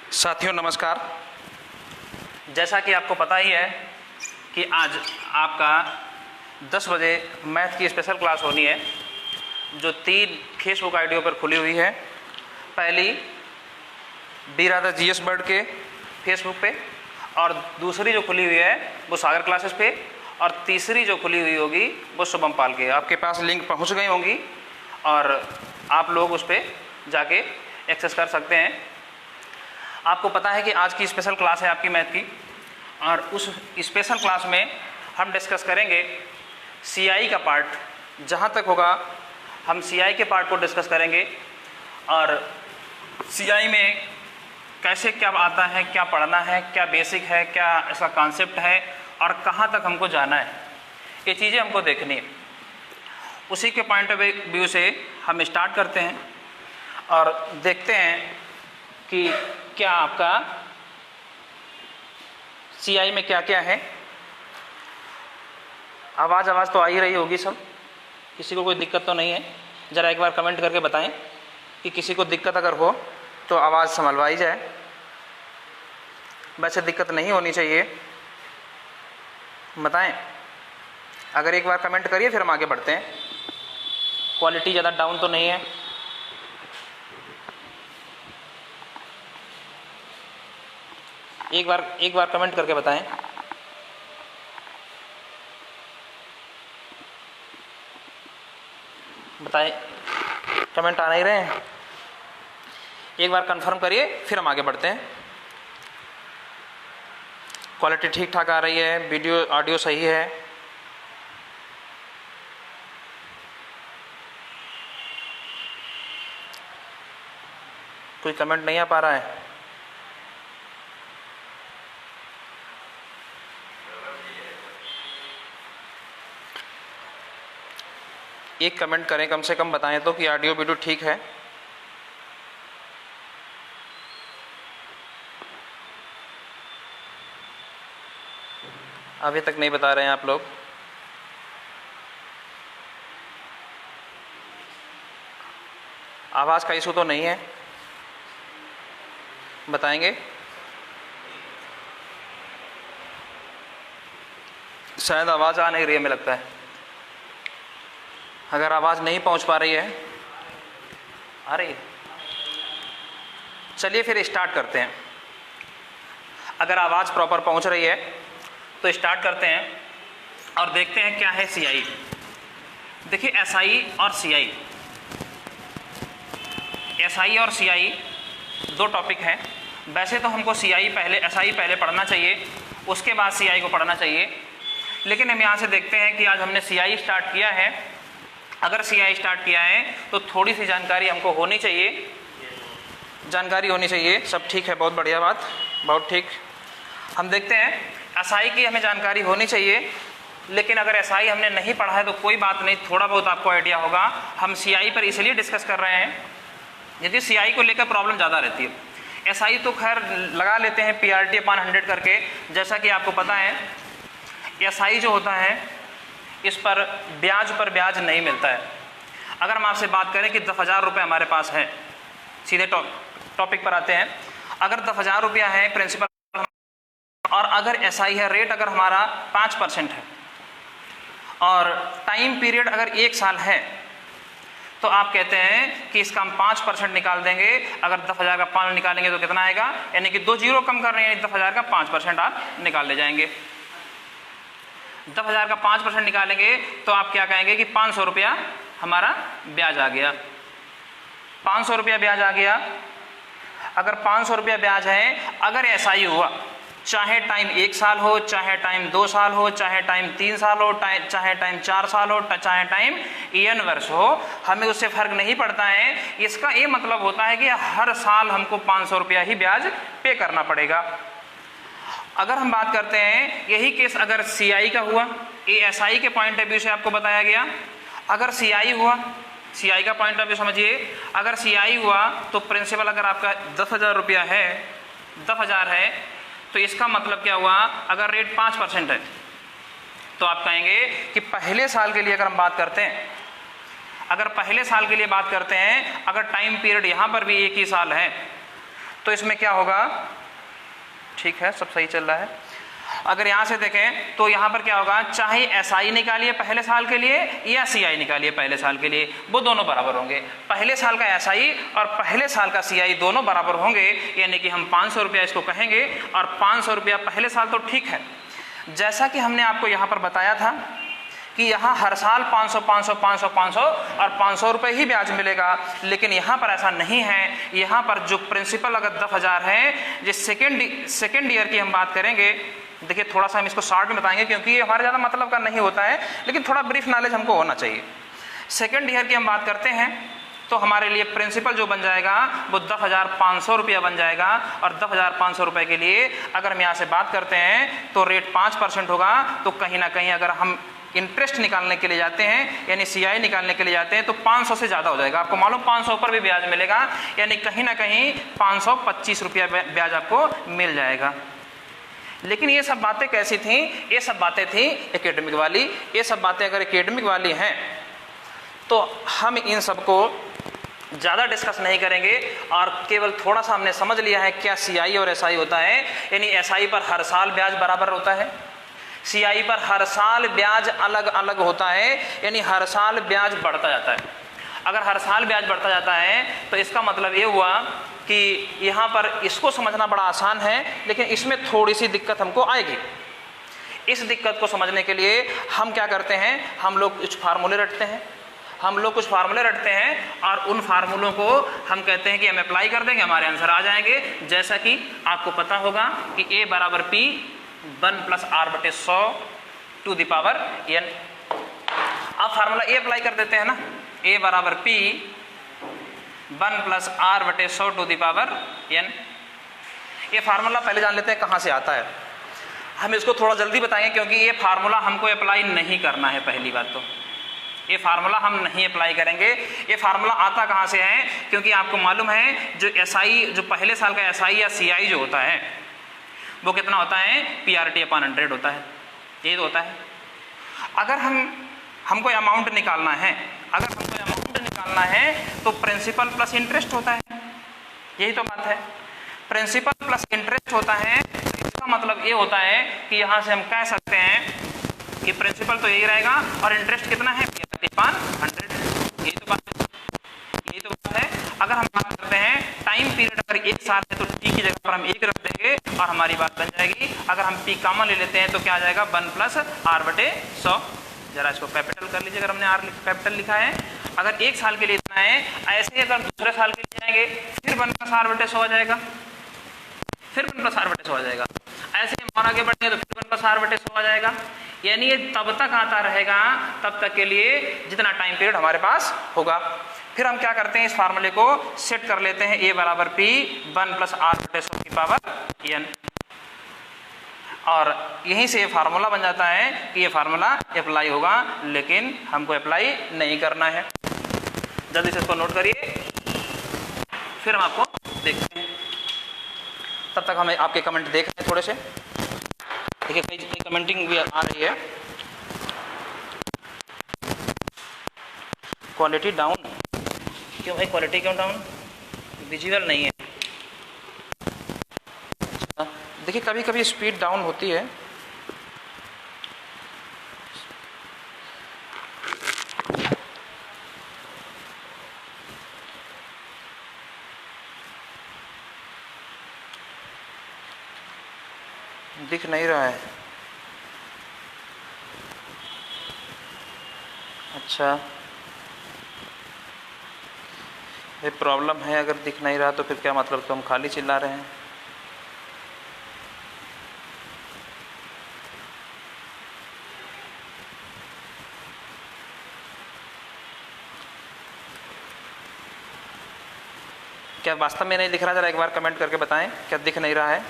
साथियों नमस्कार। जैसा कि आपको पता ही है कि आज आपका 10 बजे मैथ की स्पेशल क्लास होनी है, जो 3 फेसबुक आईडियों पर खुली हुई है। पहली बी राधा जीएस वर्ड के फेसबुक पे, और दूसरी जो खुली हुई है वो सागर क्लासेस पे, और तीसरी जो खुली हुई होगी वो शुभम पाल के। आपके पास लिंक पहुंच गई होंगी और आप लोग उस पर जाके एक्सेस कर सकते हैं। आपको पता है कि आज की स्पेशल क्लास है आपकी मैथ की, और उस स्पेशल क्लास में हम डिस्कस करेंगे सीआई का पार्ट। जहाँ तक होगा हम सीआई के पार्ट को डिस्कस करेंगे, और सीआई में कैसे क्या आता है, क्या पढ़ना है, क्या बेसिक है, क्या इसका कॉन्सेप्ट है और कहाँ तक हमको जाना है, ये चीज़ें हमको देखनी है। उसी के पॉइंट ऑफ व्यू से हम स्टार्ट करते हैं और देखते हैं कि क्या आपका सीआई में क्या क्या है। आवाज़ तो आ ही रही होगी सब, किसी को कोई दिक्कत तो नहीं है? ज़रा एक बार कमेंट करके बताएं कि किसी को दिक्कत अगर हो तो आवाज़ संभलवाई जाए। वैसे दिक्कत नहीं होनी चाहिए, बताएं। अगर एक बार कमेंट करिए फिर हम आगे बढ़ते हैं। क्वालिटी ज़्यादा डाउन तो नहीं है? एक बार कमेंट करके बताएं। कमेंट आ नहीं रहे हैं? एक बार कंफर्म करिए फिर हम आगे बढ़ते हैं। क्वालिटी ठीक ठाक आ रही है, वीडियो ऑडियो सही है? कोई कमेंट नहीं आ पा रहा है? एक कमेंट करें कम से कम, बताएं तो कि ऑडियो वीडियो ठीक है। अभी तक नहीं बता रहे हैं आप लोग। आवाज़ का इशू तो नहीं है? बताएंगे। शायद आवाज़ आ नहीं रही है, मुझे लगता है। अगर आवाज़ नहीं पहुंच पा रही है, आ रही है, चलिए फिर स्टार्ट करते हैं। अगर आवाज़ प्रॉपर पहुंच रही है तो स्टार्ट करते हैं और देखते हैं क्या है सीआई। देखिए एसआई और सीआई, एसआई और सीआई 2 टॉपिक हैं। वैसे तो हमको सीआई पहले, एसआई पहले पढ़ना चाहिए, उसके बाद सीआई को पढ़ना चाहिए। लेकिन हम यहाँ से देखते हैं कि आज हमने सीआई स्टार्ट किया है। अगर सीआई स्टार्ट किया है तो थोड़ी सी जानकारी हमको होनी चाहिए, जानकारी होनी चाहिए। सब ठीक है, बहुत बढ़िया बात, बहुत ठीक। हम देखते हैं एसआई की हमें जानकारी होनी चाहिए, लेकिन अगर एसआई हमने नहीं पढ़ा है तो कोई बात नहीं, थोड़ा बहुत आपको आइडिया होगा। हम सीआई पर इसलिए डिस्कस कर रहे हैं यदि सीआई को लेकर प्रॉब्लम ज़्यादा रहती है। एसआई तो खैर लगा लेते हैं PRT/100 करके। जैसा कि आपको पता है एसआई जो होता है इस पर ब्याज नहीं मिलता है। अगर हम आपसे बात करें कि 10,000 रुपये हमारे पास है, सीधे टॉपिक पर आते हैं। अगर 10,000 रुपया है प्रिंसिपल, और अगर एसआई है, रेट अगर हमारा 5% है और टाइम पीरियड अगर 1 साल है, तो आप कहते हैं कि इसका हम 5% निकाल देंगे। अगर 10,000 का 5 निकालेंगे तो कितना आएगा, यानी कि 2 जीरो कम कर रहे हैं, 10,000 का 5% आप निकाल ले जाएंगे। 10,000 का 5% निकालेंगे तो आप क्या कहेंगे कि 500 रुपया हमारा ब्याज आ गया। 500 रुपया ब्याज आ गया। अगर 500 रुपया ब्याज है, अगर एसआई हुआ, चाहे टाइम 1 साल हो, चाहे टाइम 2 साल हो, चाहे टाइम 3 साल हो, चाहे टाइम 4 साल हो, चाहे टाइम n वर्ष हो, हमें उससे फर्क नहीं पड़ता है। इसका ये मतलब होता है कि हर साल हमको 500 रुपया ही ब्याज पे करना पड़ेगा। अगर हम बात करते हैं यही केस अगर सीआई का हुआ, ये एसआई के पॉइंट ऑफ व्यू से आपको बताया गया। अगर सीआई हुआ, सीआई का पॉइंट ऑफ व्यू समझिए, अगर सीआई हुआ तो प्रिंसिपल अगर आपका 10,000 रुपया है, 10,000 है, तो इसका मतलब क्या हुआ, अगर रेट 5% है तो आप कहेंगे कि पहले साल के लिए अगर हम बात करते हैं, अगर पहले साल के लिए बात करते हैं, अगर टाइम पीरियड यहाँ पर भी 1 ही साल है तो इसमें क्या होगा, ठीक है सब सही चल रहा है। अगर यहाँ से देखें तो यहाँ पर क्या होगा, चाहे एसआई निकालिए पहले साल के लिए या सीआई निकालिए पहले साल के लिए, वो दोनों बराबर होंगे। पहले साल का एसआई और पहले साल का सीआई दोनों बराबर होंगे, यानी कि हम 500 रुपया इसको कहेंगे और 500 रुपया पहले साल तो ठीक है। जैसा कि हमने आपको यहाँ पर बताया था कि यहाँ हर साल 500 500 500 500 और 500 रुपये ही ब्याज मिलेगा, लेकिन यहाँ पर ऐसा नहीं है। यहाँ पर जो प्रिंसिपल अगर 10,000 है, जिस सेकेंड ईयर की हम बात करेंगे, देखिए थोड़ा सा हम इसको शॉर्ट में बताएंगे क्योंकि ये हमारे ज़्यादा मतलब का नहीं होता है, लेकिन थोड़ा ब्रीफ नॉलेज हमको होना चाहिए। सेकेंड ईयर की हम बात करते हैं तो हमारे लिए प्रिंसिपल जो बन जाएगा वो 10,500 रुपया बन जाएगा, और 10,500 रुपये के लिए अगर हम यहाँ से बात करते हैं तो रेट 5% होगा। तो कहीं ना कहीं अगर हम इंटरेस्ट निकालने के लिए जाते हैं, यानी सीआई निकालने के लिए जाते हैं, तो 500 से ज़्यादा हो जाएगा। आपको मालूम 500 पर भी ब्याज मिलेगा, यानी कहीं ना कहीं 525 रुपया ब्याज आपको मिल जाएगा। लेकिन ये सब बातें कैसी थी, ये सब बातें थी एकेडमिक वाली। ये सब बातें अगर एकेडमिक वाली हैं तो हम इन सबको ज़्यादा डिस्कस नहीं करेंगे, और केवल थोड़ा सा हमने समझ लिया है क्या सीआई और एसआई होता है। यानी एसआई पर हर साल ब्याज बराबर होता है, सीआई पर हर साल ब्याज अलग अलग होता है, यानी हर साल ब्याज बढ़ता जाता है। अगर हर साल ब्याज बढ़ता जाता है तो इसका मतलब ये हुआ कि यहाँ पर इसको समझना बड़ा आसान है, लेकिन इसमें थोड़ी सी दिक्कत हमको आएगी। इस दिक्कत को समझने के लिए हम क्या करते हैं, हम लोग कुछ फार्मूले रटते हैं, और उन फार्मूलों को हम कहते हैं कि हम अप्लाई कर देंगे, हमारे आंसर आ जाएंगे। जैसा कि आपको पता होगा कि A बराबर P 1 + R/100 to the power n। आप फार्मूला A अप्लाई कर देते हैं ना, A बराबर P 1 + R/100 to the power n। ये फार्मूला पहले जान लेते हैं कहाँ से आता है। हम इसको थोड़ा जल्दी बताएंगे क्योंकि ये फार्मूला हमको अप्लाई नहीं करना है। पहली बात तो ये फार्मूला हम नहीं अप्लाई करेंगे। ये फार्मूला आता कहाँ से है, क्योंकि आपको मालूम है जो एसआई, जो पहले साल का एसआई या सीआई जो होता है वो कितना होता है, PRT/100 होता है। ये तो होता है। अगर हमको अमाउंट निकालना है, तो प्रिंसिपल प्लस इंटरेस्ट होता है। यही तो बात है, प्रिंसिपल प्लस इंटरेस्ट होता है। इसका मतलब ये होता है कि यहाँ से हम कह सकते हैं कि प्रिंसिपल तो यही रहेगा और इंटरेस्ट कितना है, PRT/100। यही तो बात है। अगर हम बात करते हैं टाइम पीरियड, अगर 1 साल है तो T की जगह पर हम 1 रख देंगे और हमारी बात बन जाएगी। अगर हम P कॉमन ले लेते हैं तो क्या आ जाएगा, 1 + R/100। जरा इसको कैपिटल कर लीजिए, अगर हमने R कैपिटल लिखा है। अगर 1 साल के लिए इतना है, ऐसे ही अगर दूसरे साल के लिए जाएंगे फिर 1 + R/100 आ जाएगा, फिर 1 + R/100 आ जाएगा। ऐसे हम और आगे बढ़ेंगे तो फिर 1 + R/100 आ जाएगा। यानी ये तब तक आता रहेगा तब तक के लिए जितना टाइम पीरियड हमारे पास होगा। फिर हम क्या करते हैं, इस फार्मूले को सेट कर लेते हैं। A बराबर P 1 + R/100 की पावर n, और यहीं से ये फार्मूला बन जाता है कि ये फार्मूला अप्लाई होगा, लेकिन हमको अप्लाई नहीं करना है। जल्दी से इसको नोट करिए, फिर हम आपको देखते हैं। तब तक हमें आपके कमेंट देख रहे हैं थोड़े से। देखिए कई कमेंटिंग भी आ रही है। क्वालिटी डाउन क्यों भाई, क्वालिटी क्यों डाउन, विजुअल नहीं है। देखिए कभी कभी स्पीड डाउन होती है। दिख नहीं रहा है, अच्छा ये प्रॉब्लम है। अगर दिख नहीं रहा तो फिर क्या मतलब, तो हम खाली चिल्ला रहे हैं। क्या वास्तव में नहीं दिख रहा? जरा एक बार कमेंट करके बताएं, क्या दिख नहीं रहा है?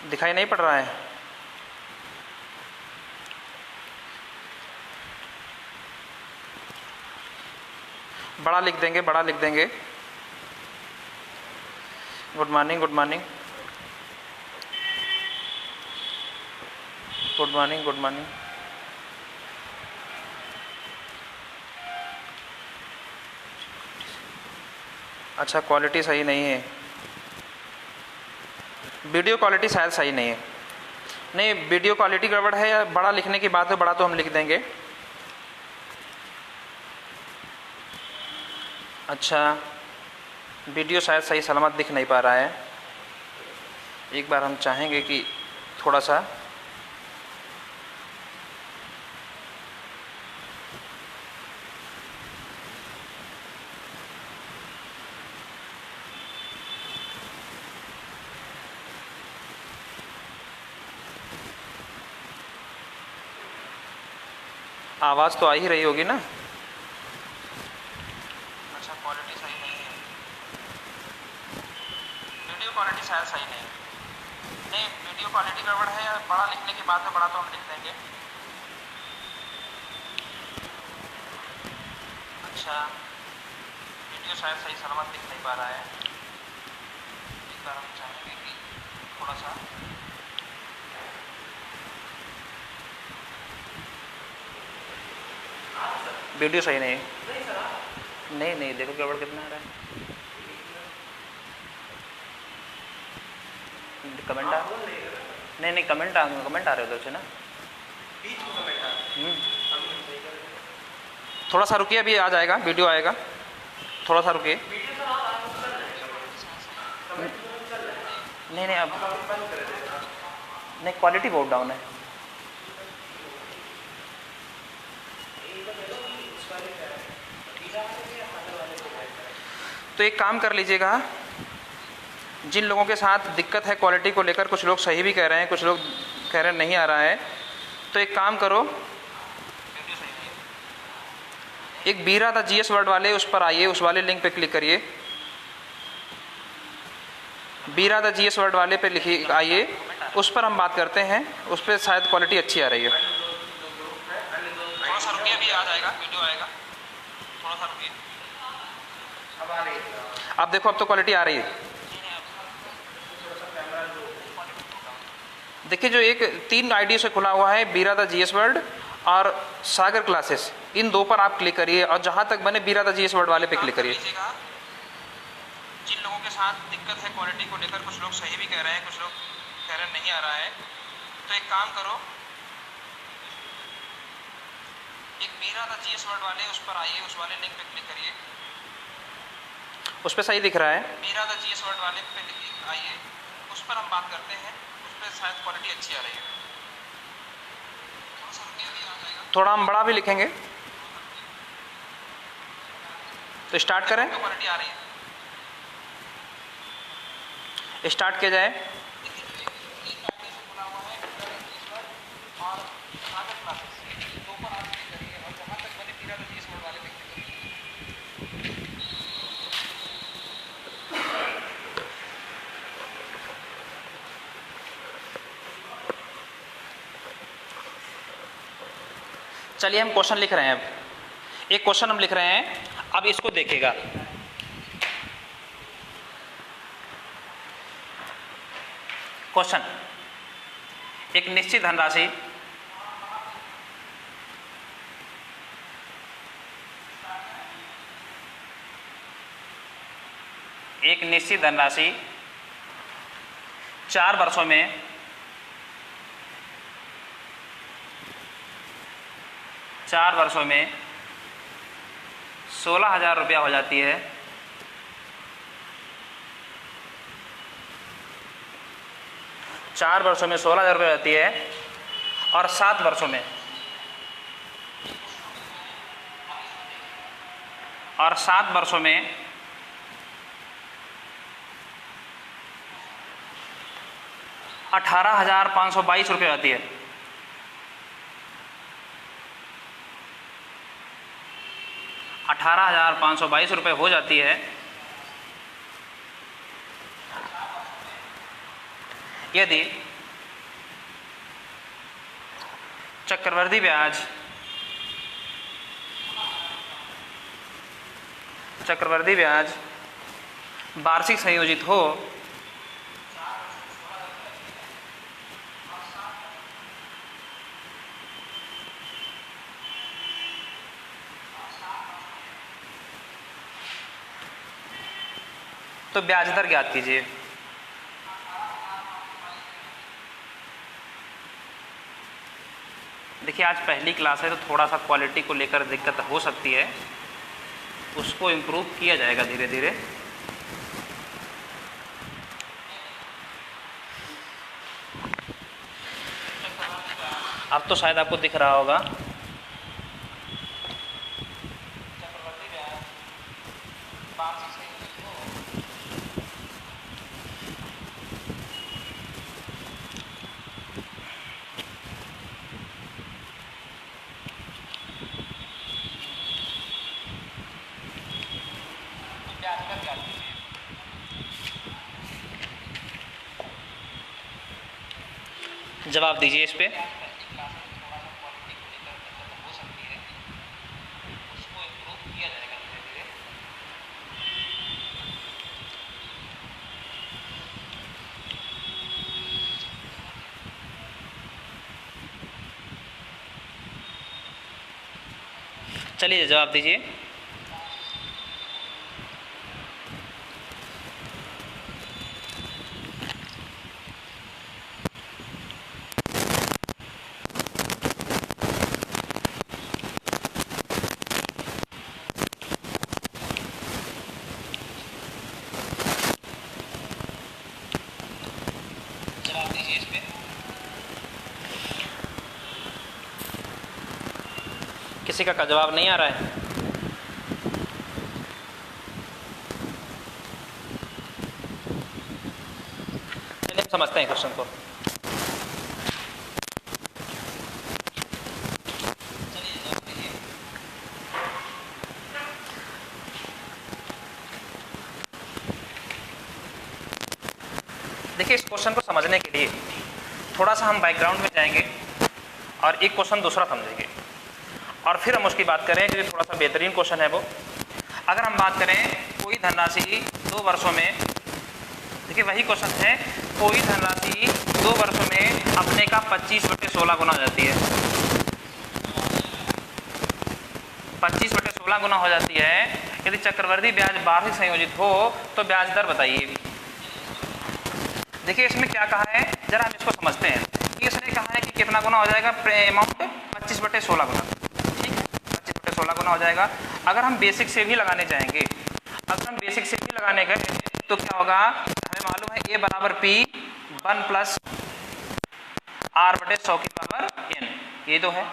दिखाई नहीं पड़ रहा है? बड़ा लिख देंगे, बड़ा लिख देंगे। Good morning, good morning, good morning, good morning. अच्छा, क्वालिटी सही नहीं है, वीडियो क्वालिटी शायद सही नहीं है। नहीं, वीडियो क्वालिटी गड़बड़ है या बड़ा लिखने की बात है, बड़ा तो हम लिख देंगे। अच्छा, वीडियो शायद सही सलामत दिख नहीं पा रहा है। एक बार हम चाहेंगे कि थोड़ा सा आवाज़ तो आ ही रही होगी ना। अच्छा, क्वालिटी सही नहीं है, वीडियो क्वालिटी शायद सही नहीं है। नहीं, वीडियो क्वालिटी गड़बड़ है या बड़ा लिखने की बात है, बड़ा तो हम लिख देंगे। अच्छा, वीडियो शायद सही सलामत दिख नहीं पा रहा है। एक बार हम चाहेंगे कि थोड़ा सा वीडियो सही नहीं है। नहीं नहीं, देखो गड़बड़ कितना आ रहा है। कमेंट आ नहीं नहीं, कमेंट आ रहे उधर से ना। थोड़ा सा रुकिए, अभी आ जाएगा, वीडियो आएगा, थोड़ा सा रुकिए। नहीं नहीं, अब नहीं, क्वालिटी बहुत डाउन है। तो एक काम कर लीजिएगा, जिन लोगों के साथ दिक्कत है क्वालिटी को लेकर, कुछ लोग सही भी कह रहे हैं, कुछ लोग कह रहे हैं नहीं आ रहा है, तो एक काम करो, एक बीरा द जीएस वर्ड वाले उस पर आइए, उस वाले लिंक पे क्लिक करिए। बीरा द जीएस वर्ड वाले पे लिखिए, आइए, उस पर हम बात करते हैं, उस पर शायद क्वालिटी अच्छी आ रही है। थोड़ा सा रुकिए, अभी आ जाएगा, वीडियो आएगा, थोड़ा सा रुकिए। अब आ रही है, अब देखो, अब तो क्वालिटी आ रही है। देखिए, जो एक 3 आईडी से खुला हुआ है, बीरा द जीएस वर्ड और सागर क्लासेस, इन 2 पर आप क्लिक करिए और जहां तक बने बीरा द जीएस वर्ड वाले पे क्लिक करिए। जिन लोगों के साथ दिक्कत है क्वालिटी को लेकर, कुछ लोग सही भी कह रहे हैं, कुछ लोग कह रहे हैं नहीं आ रहा है, तो एक काम करो, एक बीरा द जीएस वर्ड वाले उस पर आइए, उस वाले लिंक पे क्लिक करिए। उस पर सही दिख रहा है, बीरा द जीएस वर्ड वाले पे आइए, उस पर हम बात करते हैं, उस पर शायद क्वालिटी अच्छी आ रही है। थोड़ा हम बड़ा भी लिखेंगे, तो स्टार्ट करें, तो क्वालिटी आ रही है, स्टार्ट किया जाए। चलिए, हम क्वेश्चन लिख रहे हैं। अब एक क्वेश्चन हम लिख रहे हैं, अब इसको देखिएगा। क्वेश्चन, एक निश्चित धनराशि एक निश्चित धनराशि 4 वर्षों में 16,000 रुपया हो जाती है। 4 वर्षों में 16,000 रुपये हो जाती है और 7 वर्षों में 18,522 रुपये आती है। 18,522 रुपये हो जाती है यदि चक्रवृद्धि ब्याज वार्षिक संयोजित हो तो ब्याज दर ज्ञात कीजिए। देखिए आज पहली क्लास है तो थोड़ा सा क्वालिटी को लेकर दिक्कत हो सकती है, उसको इम्प्रूव किया जाएगा धीरे धीरे। अब तो शायद आपको दिख रहा होगा। जवाब दीजिए इस पे। चलिए जवाब दीजिए। जवाब दीजिए इस पे। किसी का जवाब नहीं आ रहा है? चलिए हम समझते हैं क्वेश्चन को। देखिए इस क्वेश्चन को समझने के लिए थोड़ा सा हम बैकग्राउंड में जाएंगे और एक क्वेश्चन दूसरा समझेंगे और फिर हम उसकी बात करें, क्योंकि थोड़ा सा बेहतरीन क्वेश्चन है वो। अगर हम बात करें कोई धनराशि 2 वर्षों में, देखिए वही क्वेश्चन है, कोई धनराशि 2 वर्षों में अपने का 25/16 गुना हो जाती है। 25/16 गुना हो जाती है। यदि चक्रवृद्धि ब्याज वार्षिक संयोजित हो तो ब्याज दर बताइए। देखिए इसमें क्या कहा है, जरा हम इसको समझते हैं। इसने कहा है कि कितना गुना हो जाएगा, अमाउंट 25/16 गुना, ठीक है, 25/16 गुना हो जाएगा। अगर हम बेसिक से भी लगाने जाएंगे, अगर हम बेसिक से भी लगाने गए तो क्या होगा, हमें मालूम है A बराबर P 1 + R/100 n, ये तो है।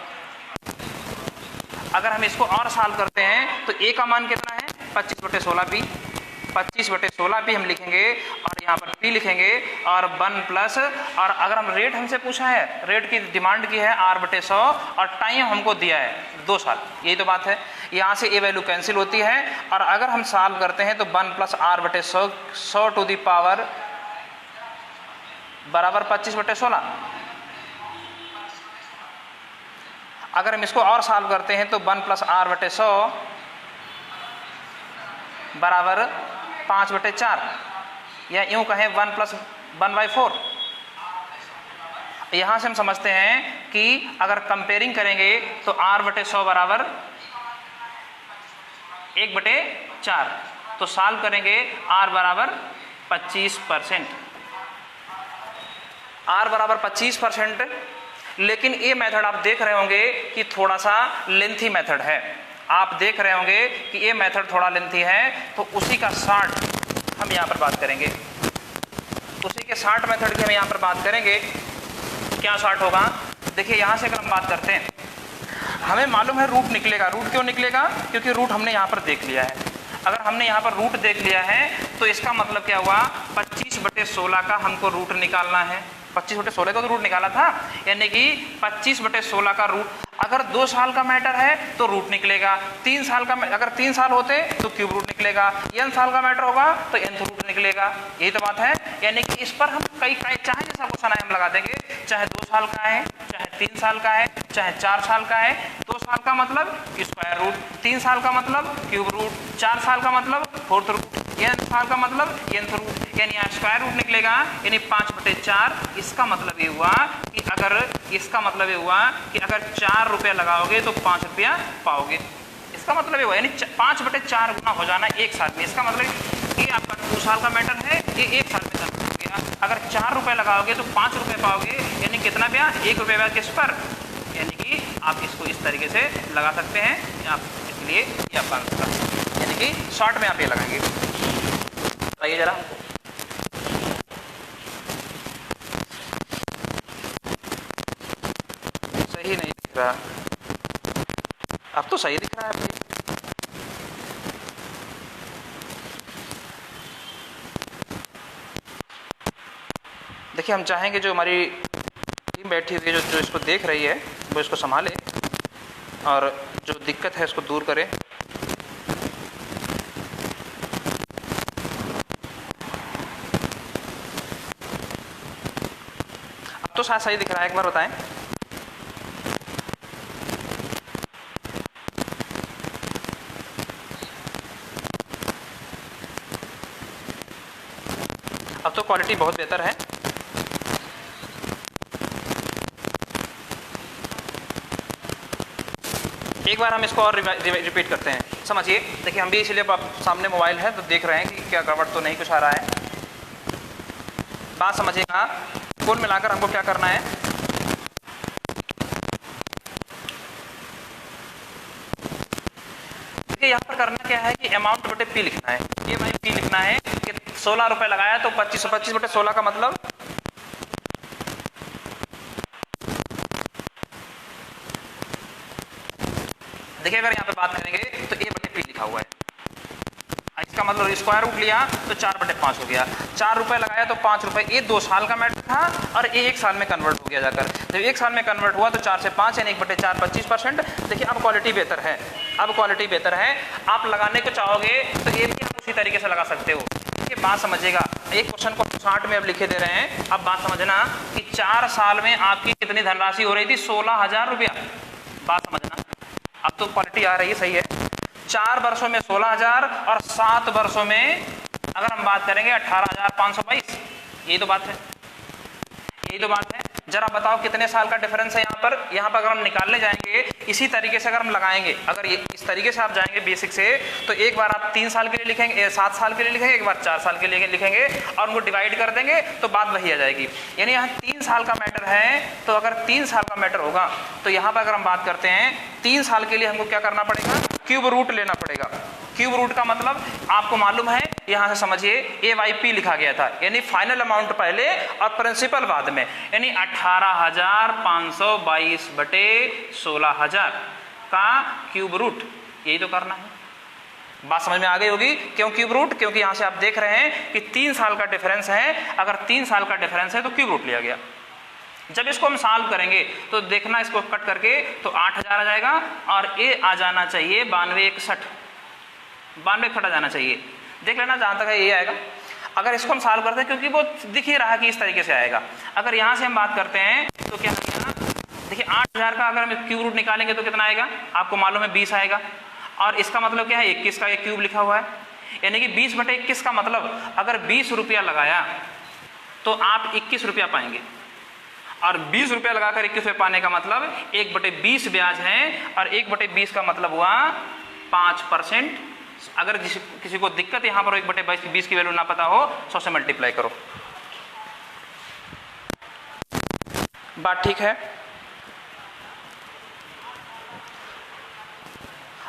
अगर हम इसको और सॉल्व करते हैं तो A का मान कितना है, 25/16P, 25/16P हम लिखेंगे और यहाँ पर P लिखेंगे और 1 + और अगर हम रेट हमसे पूछा है, रेट की डिमांड की है R/100 और टाइम हमको दिया है 2 साल, यही तो बात है। यहाँ से A वैल्यू कैंसिल होती है और अगर हम सॉल्व करते हैं तो 1 + R/100 100 टू दी पावर बराबर 25/16। अगर हम इसको और सॉल्व करते हैं तो 1 + R/100 बराबर 5/4 या यूं कहें 1 + 1/4। यहां से हम समझते हैं कि अगर कंपेयरिंग करेंगे तो R/100 बराबर 1/4, तो सॉल्व करेंगे R बराबर 25%, R बराबर 25%। लेकिन ये मेथड आप देख रहे होंगे कि थोड़ा सा लेंथी मेथड है, आप देख रहे होंगे कि ये मेथड थोड़ा लेंथी है, तो उसी का शॉर्ट हम यहाँ पर बात करेंगे, उसी के शॉर्ट मेथड की हम यहाँ पर बात करेंगे। क्या शॉर्ट होगा, देखिए यहाँ से अगर हम बात करते हैं, हमें मालूम है रूट निकलेगा। रूट क्यों निकलेगा, क्योंकि रूट हमने यहाँ पर देख लिया है। अगर हमने यहाँ पर रूट देख लिया है तो इसका मतलब क्या हुआ, 25/16 का हमको रूट निकालना है। 25/16 का तो रूट निकाला था, यानी कि 25/16 का रूट। अगर 2 साल का मैटर है तो रूट निकलेगा, 3 साल का, अगर 3 साल होते तो क्यूब रूट निकलेगा, n साल का मैटर होगा तो nth रूट निकलेगा। यही तो बात है। यानी कि इस पर हम कई चाहे जैसा क्वेश्चन है हम लगा देंगे, चाहे 2 साल का है, चाहे 3 साल का है, चाहे 4 साल का है। 2 साल का मतलब स्क्वायर रूट, 3 साल का मतलब क्यूब रूट, 4 साल का मतलब 4th रूट, n साल का मतलब nth रूट, यानी यहाँ स्क्वायर रूट निकलेगा, यानी 5/4। इसका मतलब ये हुआ कि अगर, इसका मतलब ये हुआ कि अगर 4 रुपये लगाओगे तो 5 रुपया पाओगे। इसका मतलब ये हुआ, यानी 5/4 गुना हो जाना 1 साल में। इसका मतलब ये आपका 2 साल का मैटर है, ये 1 साल में कन्वर्ट हो गया। अगर 4 रुपये लगाओगे तो 5 रुपये पाओगे, यानी कितना ब्याज, 1 रुपये ब्याज किस पर, यानी कि आप इसको इस तरीके से लगा सकते हैं। आप इसलिए ये आपका आंसर, यानी कि शॉर्ट में आप ये लगाएंगे। बताइए जरा, सही नहीं दिख रहा, अब तो सही दिख रहा है भाई। देखिए हम चाहेंगे जो हमारी टीम बैठी हुई है, जो इसको देख रही है, वो इसको संभाले और जो दिक्कत है उसको दूर करे। अब तो शायद सही दिख रहा है, एक बार बताएं। अब तो क्वालिटी बहुत बेहतर है। एक बार हम इसको और रिपीट करते हैं, समझिए। देखिए हम भी इसलिए सामने मोबाइल है तो देख रहे हैं कि क्या गड़बड़ तो नहीं कुछ आ रहा है। बात समझिएगा, कुल मिलाकर हमको क्या करना है, देखिए यहाँ पर करना क्या है कि अमाउंट बटे पी लिखना है। ये भाई पी लिखना है कि 16 रुपए लगाया तो 25 बटे 16 का मतलब, देखिए अगर यहाँ पे बात करेंगे तो ए बटे पी लिखा हुआ है, इसका मतलब स्क्वायर रूट लिया तो 4 बटे 5 हो गया। 4 रुपए लगाया तो 5 रुपए, ये 2 साल का मैटर था और ये 1 साल में कन्वर्ट हो गया जाकर। जब 1 साल में कन्वर्ट हुआ तो 4 से 5 यानी 1 बटे 4 25%। देखिए अब क्वालिटी बेहतर है, अब क्वालिटी बेहतर है। आप लगाने को चाहोगे तो ये भी आप उसी तरीके से लगा सकते हो। देखिए बात समझिएगा, एक क्वेश्चन को 60 में अब लिखे दे रहे हैं। अब बात समझना कि 4 साल में आपकी कितनी धनराशि हो रही थी, 16,000 रुपया। बात समझना, अब तो क्वालिटी आ रही है, सही है। 4 वर्षों में 16,000 और 7 वर्षों में अगर हम बात करेंगे 18,522। यही तो बात है, यही तो बात है। जरा बताओ कितने साल का डिफरेंस है यहाँ पर। यहाँ पर अगर हम निकालने जाएंगे इसी तरीके से अगर हम लगाएंगे, अगर ये इस तरीके से आप जाएंगे बेसिक से, तो एक बार आप 3 साल के लिए लिखेंगे, 7 साल के लिए लिखेंगे, एक बार 4 साल के लिए लिखेंगे और उनको डिवाइड कर देंगे तो बात वही आ जाएगी। यानी यहाँ 3 साल का मैटर है, तो अगर 3 साल का मैटर होगा तो यहाँ पर अगर हम बात करते हैं 3 साल के लिए हमको क्या करना पड़ेगा, क्यूब रूट लेना पड़ेगा। क्यूब रूट का मतलब आपको मालूम है, यहाँ से समझिए AYP लिखा गया था, यानी फाइनल अमाउंट पहले और प्रिंसिपल बाद में, यानी 18,522 बटे 16,000 का क्यूब रूट, यही तो करना है। बात समझ में आ गई होगी। क्यों क्यूब रूट, क्योंकि यहाँ से आप देख रहे हैं कि 3 साल का डिफरेंस है। अगर 3 साल का डिफरेंस है तो क्यूब रूट लिया गया। जब इसको हम सॉल्व करेंगे तो देखना, इसको कट करके तो 8,000 आ जाएगा और ये आ जाना चाहिए 9261 आ जाना चाहिए। देख लेना जहाँ तक है ये आएगा। अगर इसको हम सॉल्व करते हैं, क्योंकि वो दिख ही रहा है कि इस तरीके से आएगा। अगर यहाँ से हम बात करते हैं तो क्या किया, देखिए 8,000 का अगर हम क्यूब रूट निकालेंगे तो कितना आएगा, आपको मालूम है 20 आएगा। और इसका मतलब क्या है, 21 का एक क्यूब लिखा हुआ है, यानी कि 20 बटे 21 का मतलब अगर 20 रुपया लगाया तो आप 21 रुपया पाएंगे। और 20 रुपया लगाकर 21 रुपये पाने का मतलब 1 बटे 20 ब्याज है, और 1 बटे 20 का मतलब हुआ 5%। अगर किसी को दिक्कत यहाँ पर 1 बटे 20 की वैल्यू ना पता हो, 100 से मल्टीप्लाई करो। बात ठीक है।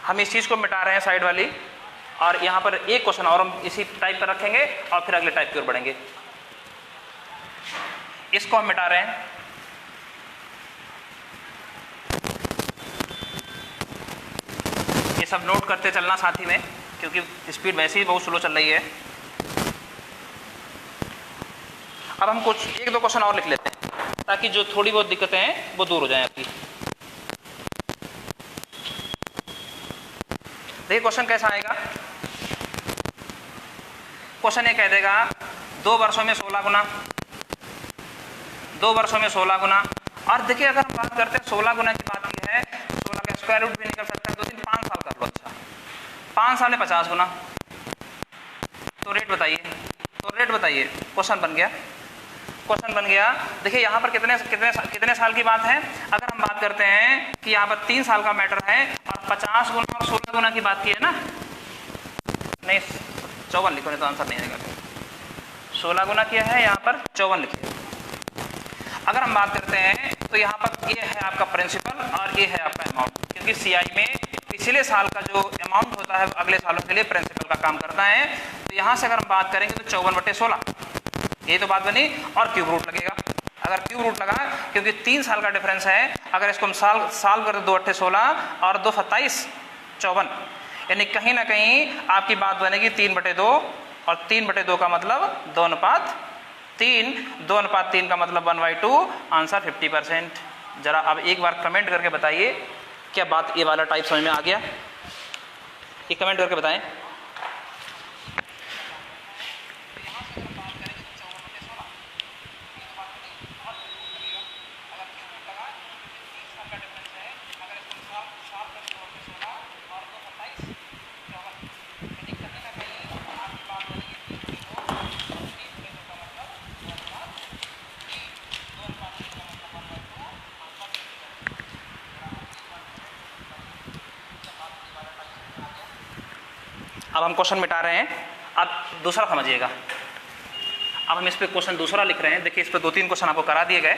हम इस चीज को मिटा रहे हैं साइड वाली, और यहाँ पर एक क्वेश्चन और हम इसी टाइप पर रखेंगे और फिर अगले टाइप की ओर बढ़ेंगे। इसको हम मिटा रहे हैं। ये सब नोट करते चलना साथी में, क्योंकि स्पीड वैसे ही बहुत स्लो चल रही है। अब हम कुछ 1-2 क्वेश्चन और लिख लेते हैं ताकि जो थोड़ी बहुत दिक्कतें हैं वो दूर हो जाएं आपकी। देखिए क्वेश्चन कैसा आएगा। क्वेश्चन ये कह देगा 2 वर्षों में 16 गुना, 2 वर्षों में 16 गुना। और देखिए अगर हम बात करते हैं 16 गुना की बात की है, 16 का स्क्वायर रूट भी निकल सकता है। 2 3 5 साल कर लो। अच्छा 5 साल में 50 गुना, तो रेट बताइए, तो रेट बताइए। क्वेश्चन बन गया, क्वेश्चन बन गया। देखिए यहाँ पर कितने साल की बात है। अगर हम बात करते हैं कि यहाँ पर 3 साल का मैटर है और 50 गुना और 16 गुना की बात की है ना, नहीं 54 लिखो, नहीं तो आंसर नहीं आएगा। 16 गुना किया है, यहाँ पर 54 लिखे। अगर हम बात करते हैं तो यहाँ पर ये है आपका प्रिंसिपल और ये है आपका अमाउंट, क्योंकि सीआई में पिछले साल का जो अमाउंट होता है अगले सालों के लिए प्रिंसिपल का काम करता है। तो यहाँ से अगर हम बात करेंगे तो 54/16, ये तो बात बनी। और क्यूब रूट लगेगा, अगर क्यूब रूट लगा, क्योंकि 3 साल का डिफरेंस है, अगर इसको हम साल कर 2 8 16 और 2 27 54, यानी कहीं ना कहीं आपकी बात बनेगी 3/2, और 3/2 का मतलब 2:3, 2:3 का मतलब 1/2, आंसर 50%। जरा अब एक बार कमेंट करके बताइए क्या बात ये वाला टाइप समझ में आ गया, ये कमेंट करके बताएं। अब हम क्वेश्चन मिटा रहे हैं, अब दूसरा समझिएगा। अब हम इस पे क्वेश्चन दूसरा लिख रहे हैं। देखिए इस पे 2-3 क्वेश्चन आपको करा दिए गए,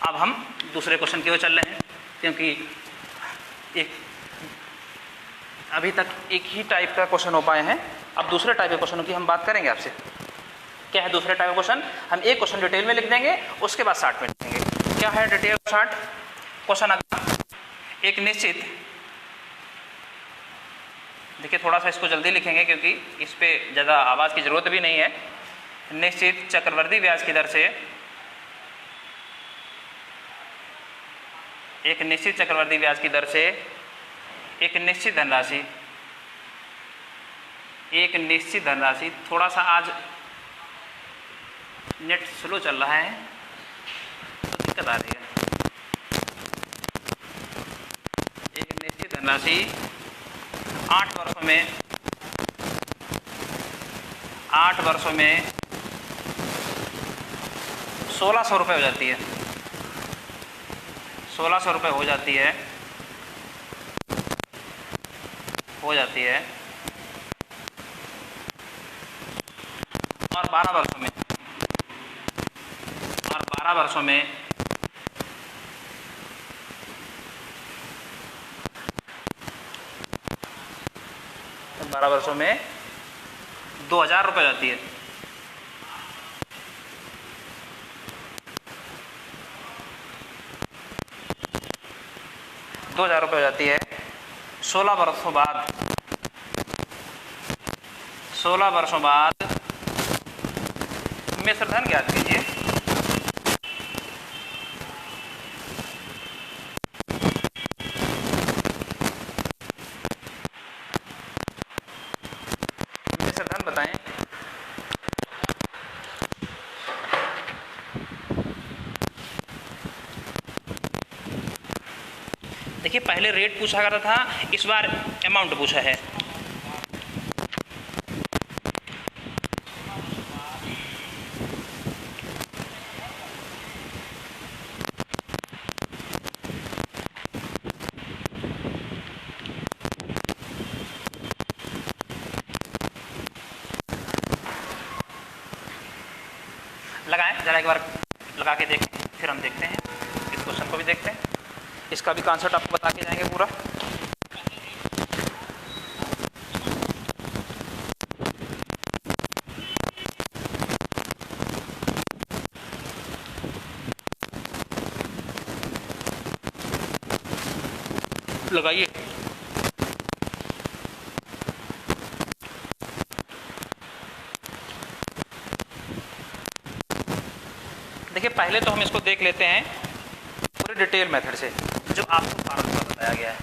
अब हम दूसरे क्वेश्चन की ओर चल रहे हैं, क्योंकि एक अभी तक एक ही टाइप का क्वेश्चन हो पाए हैं। अब दूसरे टाइप के क्वेश्चनों की हम बात करेंगे आपसे। क्या है दूसरे टाइप का क्वेश्चन? हम एक क्वेश्चन डिटेल में लिख देंगे, उसके बाद 60 में लिखेंगे। क्या है डिटेल 60 क्वेश्चन? अगला एक निश्चित, देखिए थोड़ा सा इसको जल्दी लिखेंगे क्योंकि इस पे ज़्यादा आवाज़ की ज़रूरत भी नहीं है। निश्चित चक्रवर्ती ब्याज की दर से, एक निश्चित चक्रवर्ती ब्याज की दर से एक निश्चित धनराशि, एक निश्चित धनराशि, थोड़ा सा आज नेट स्लो चल रहा है तो दिक्कत आ रही है। एक निश्चित धनराशि 8 वर्षों में 1600 रुपये हो जाती है, 1600 रुपये हो जाती है और 12 वर्षों में, 12 वर्षों में 2000 रुपये जाती है। 2000 रुपये हो जाती है। 16 वर्षों बाद मिश्र धन ज्ञात कीजिए। मिश्र धन बताएं। देखिए पहले रेट पूछा गया था, इस बार अमाउंट पूछा है। लगाएं जरा एक बार लगा के देखें, फिर हम देखते हैं इस क्वेश्चन को भी देखते हैं। इसका भी कॉन्सेप्ट आपको बता के जाएंगे पूरा। लगाइए। देखिए पहले तो हम इसको देख लेते हैं पूरे डिटेल मेथड से, जो आपको फार्मूला बताया गया है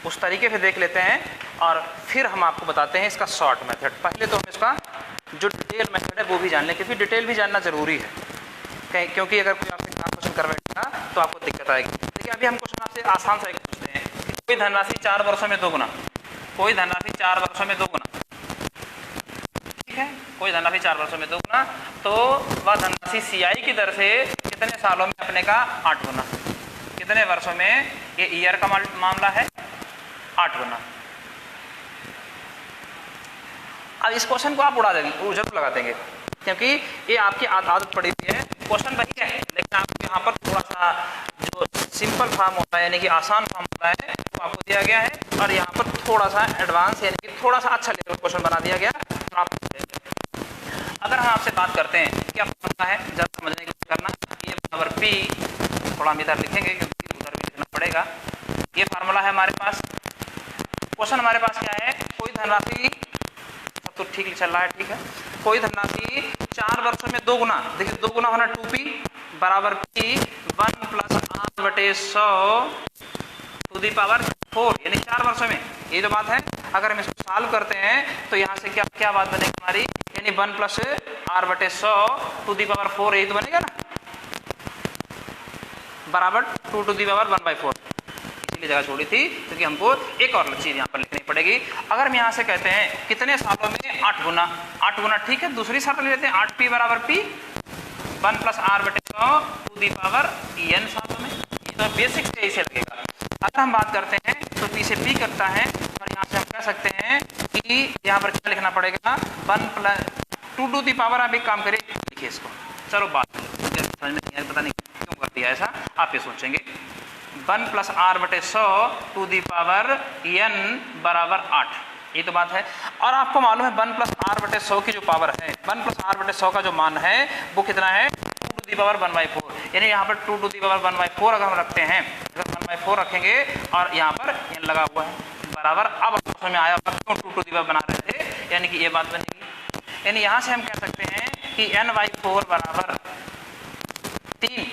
उस तरीके से देख लेते हैं, और फिर हम आपको बताते हैं इसका शॉर्ट मेथड। पहले तो हम इसका जो डिटेल मेथड है वो भी जान लें, क्योंकि डिटेल भी जानना ज़रूरी है, क्योंकि अगर कोई आपसे क्वेश्चन करवाएगा तो आपको दिक्कत आएगी। देखिए अभी हम क्वेश्चन आपसे आसान सा पूछते हैं कि कोई धनराशि 4 वर्षों में 2 गुना, कोई धनराशि 4 वर्षों में 2 गुना, ठीक है, कोई धनराशि 4 वर्षों में 2 गुना, तो वह धनराशि सीआई की दर से कितने सालों में अपने का 8 गुना, कितने वर्षों में, ये ईयर का मामला है, 8 गुना। अब इस क्वेश्चन को आप उड़ा देंगे, जरूर लगा देंगे, क्योंकि ये आपकी आदत पड़ी हुई है। क्वेश्चन वही है, लेकिन आपको यहाँ पर थोड़ा सा जो सिंपल फॉर्म होता है यानी कि आसान फॉर्म होता है वो आपको दिया गया है, और यहाँ पर थोड़ा सा एडवांस यानी कि थोड़ा सा अच्छा लेवल क्वेश्चन बना दिया गया। तो आप अगर हम आपसे बात करते हैं क्या फॉर्मूला है, जरा समझने की कोशिश करना। ये बराबर पी, थोड़ा हम इधर लिखेंगे क्योंकि उधर भी लिखना पड़ेगा। ये फार्मूला है हमारे पास। क्वेश्चन हमारे पास क्या है, कोई धनराशि, सब तो ठीक चल रहा है, ठीक है, कोई धनराशि 4 वर्षों में 2 गुना, देखिए 2 गुना होना 2p बराबर p 1 + r/100 to the power 4 यानी 4 वर्षों में, ये जो बात है। अगर हम इसको सॉल्व करते हैं तो यहाँ से क्या क्या बात बनेगी हमारी, यानी 1 + r/100 टू दी पावर 4, यही तो बनेगा ना, बराबर 2 टू दी पावर 1/4। इसीलिए जगह छोड़ी थी क्योंकि हमको एक और चीज यहाँ पर लिखनी पड़ेगी। अगर हम यहाँ से कहते हैं कितने सालों में 8 गुना, 8 गुना, ठीक है, दूसरी शर्त ले लेते हैं 8p बराबर p 1 + r/100 to the power n सालों में। ये तो बेसिक से इसे लगेगा। अगर हम बात करते हैं तो p से p करता है, और यहाँ से हम कह सकते हैं कि यहाँ पर क्या लिखना पड़ेगा, 1 + 2 टू दी पावर। आप एक काम करिए, लिखिए इसको, चलो बात समझ में नहीं आया, पता नहीं क्यों कर दिया ऐसा, आप ये सोचेंगे 1 + r/100 to the power n बराबर 8, ये तो बात है। और आपको मालूम है 1 + r/100 की जो पावर है, 1 + r/100 का जो मान है वो कितना है, 2 टू दी पावर 1/4, यानी यहाँ पर 2 टू दी पावर 1/4 अगर हम रखते हैं, अगर 1/4 रखेंगे और यहाँ पर n लगा हुआ है बराबर, अब समझ में आया क्यों 2 टू दी पावर बना रहे थे, यानी कि ये बात बनेगी। यानी यहाँ से हम कह सकते हैं कि n/4 बराबर 3,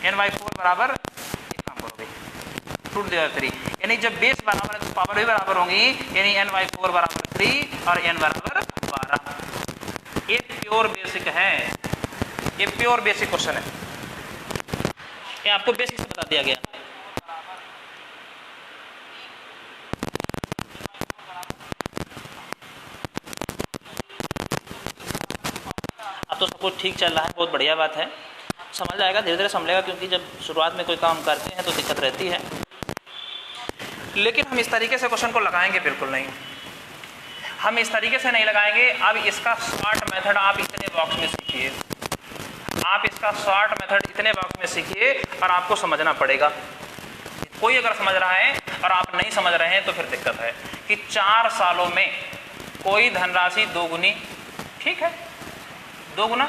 n/4 बराबर 2 टू दी पावर 3, यानी जब बेस बराबर है तो पावर भी बराबर होंगी, यानी n/4 बराबर 3 और n बराबर 12। ये प्योर बेसिक है, ये प्योर बेसिक क्वेश्चन है, ये आपको बेसिक से बता दिया गया। अब तो सब कुछ ठीक चल रहा है, बहुत बढ़िया बात है, समझ आएगा, धीरे धीरे समझेगा, क्योंकि जब शुरुआत में कोई काम करते हैं तो दिक्कत रहती है। लेकिन हम इस तरीके से क्वेश्चन को लगाएंगे बिल्कुल नहीं, हम इस तरीके से नहीं लगाएंगे। अब इसका शॉर्ट मेथड आप इतने बॉक्स में सीखिए, आप इसका शॉर्ट मेथड इतने बॉक्स में सीखिए और आपको समझना पड़ेगा। कोई अगर समझ रहा है और आप नहीं समझ रहे हैं तो फिर दिक्कत है कि 4 सालों में कोई धनराशि 2 गुनी, ठीक है, 2 गुना,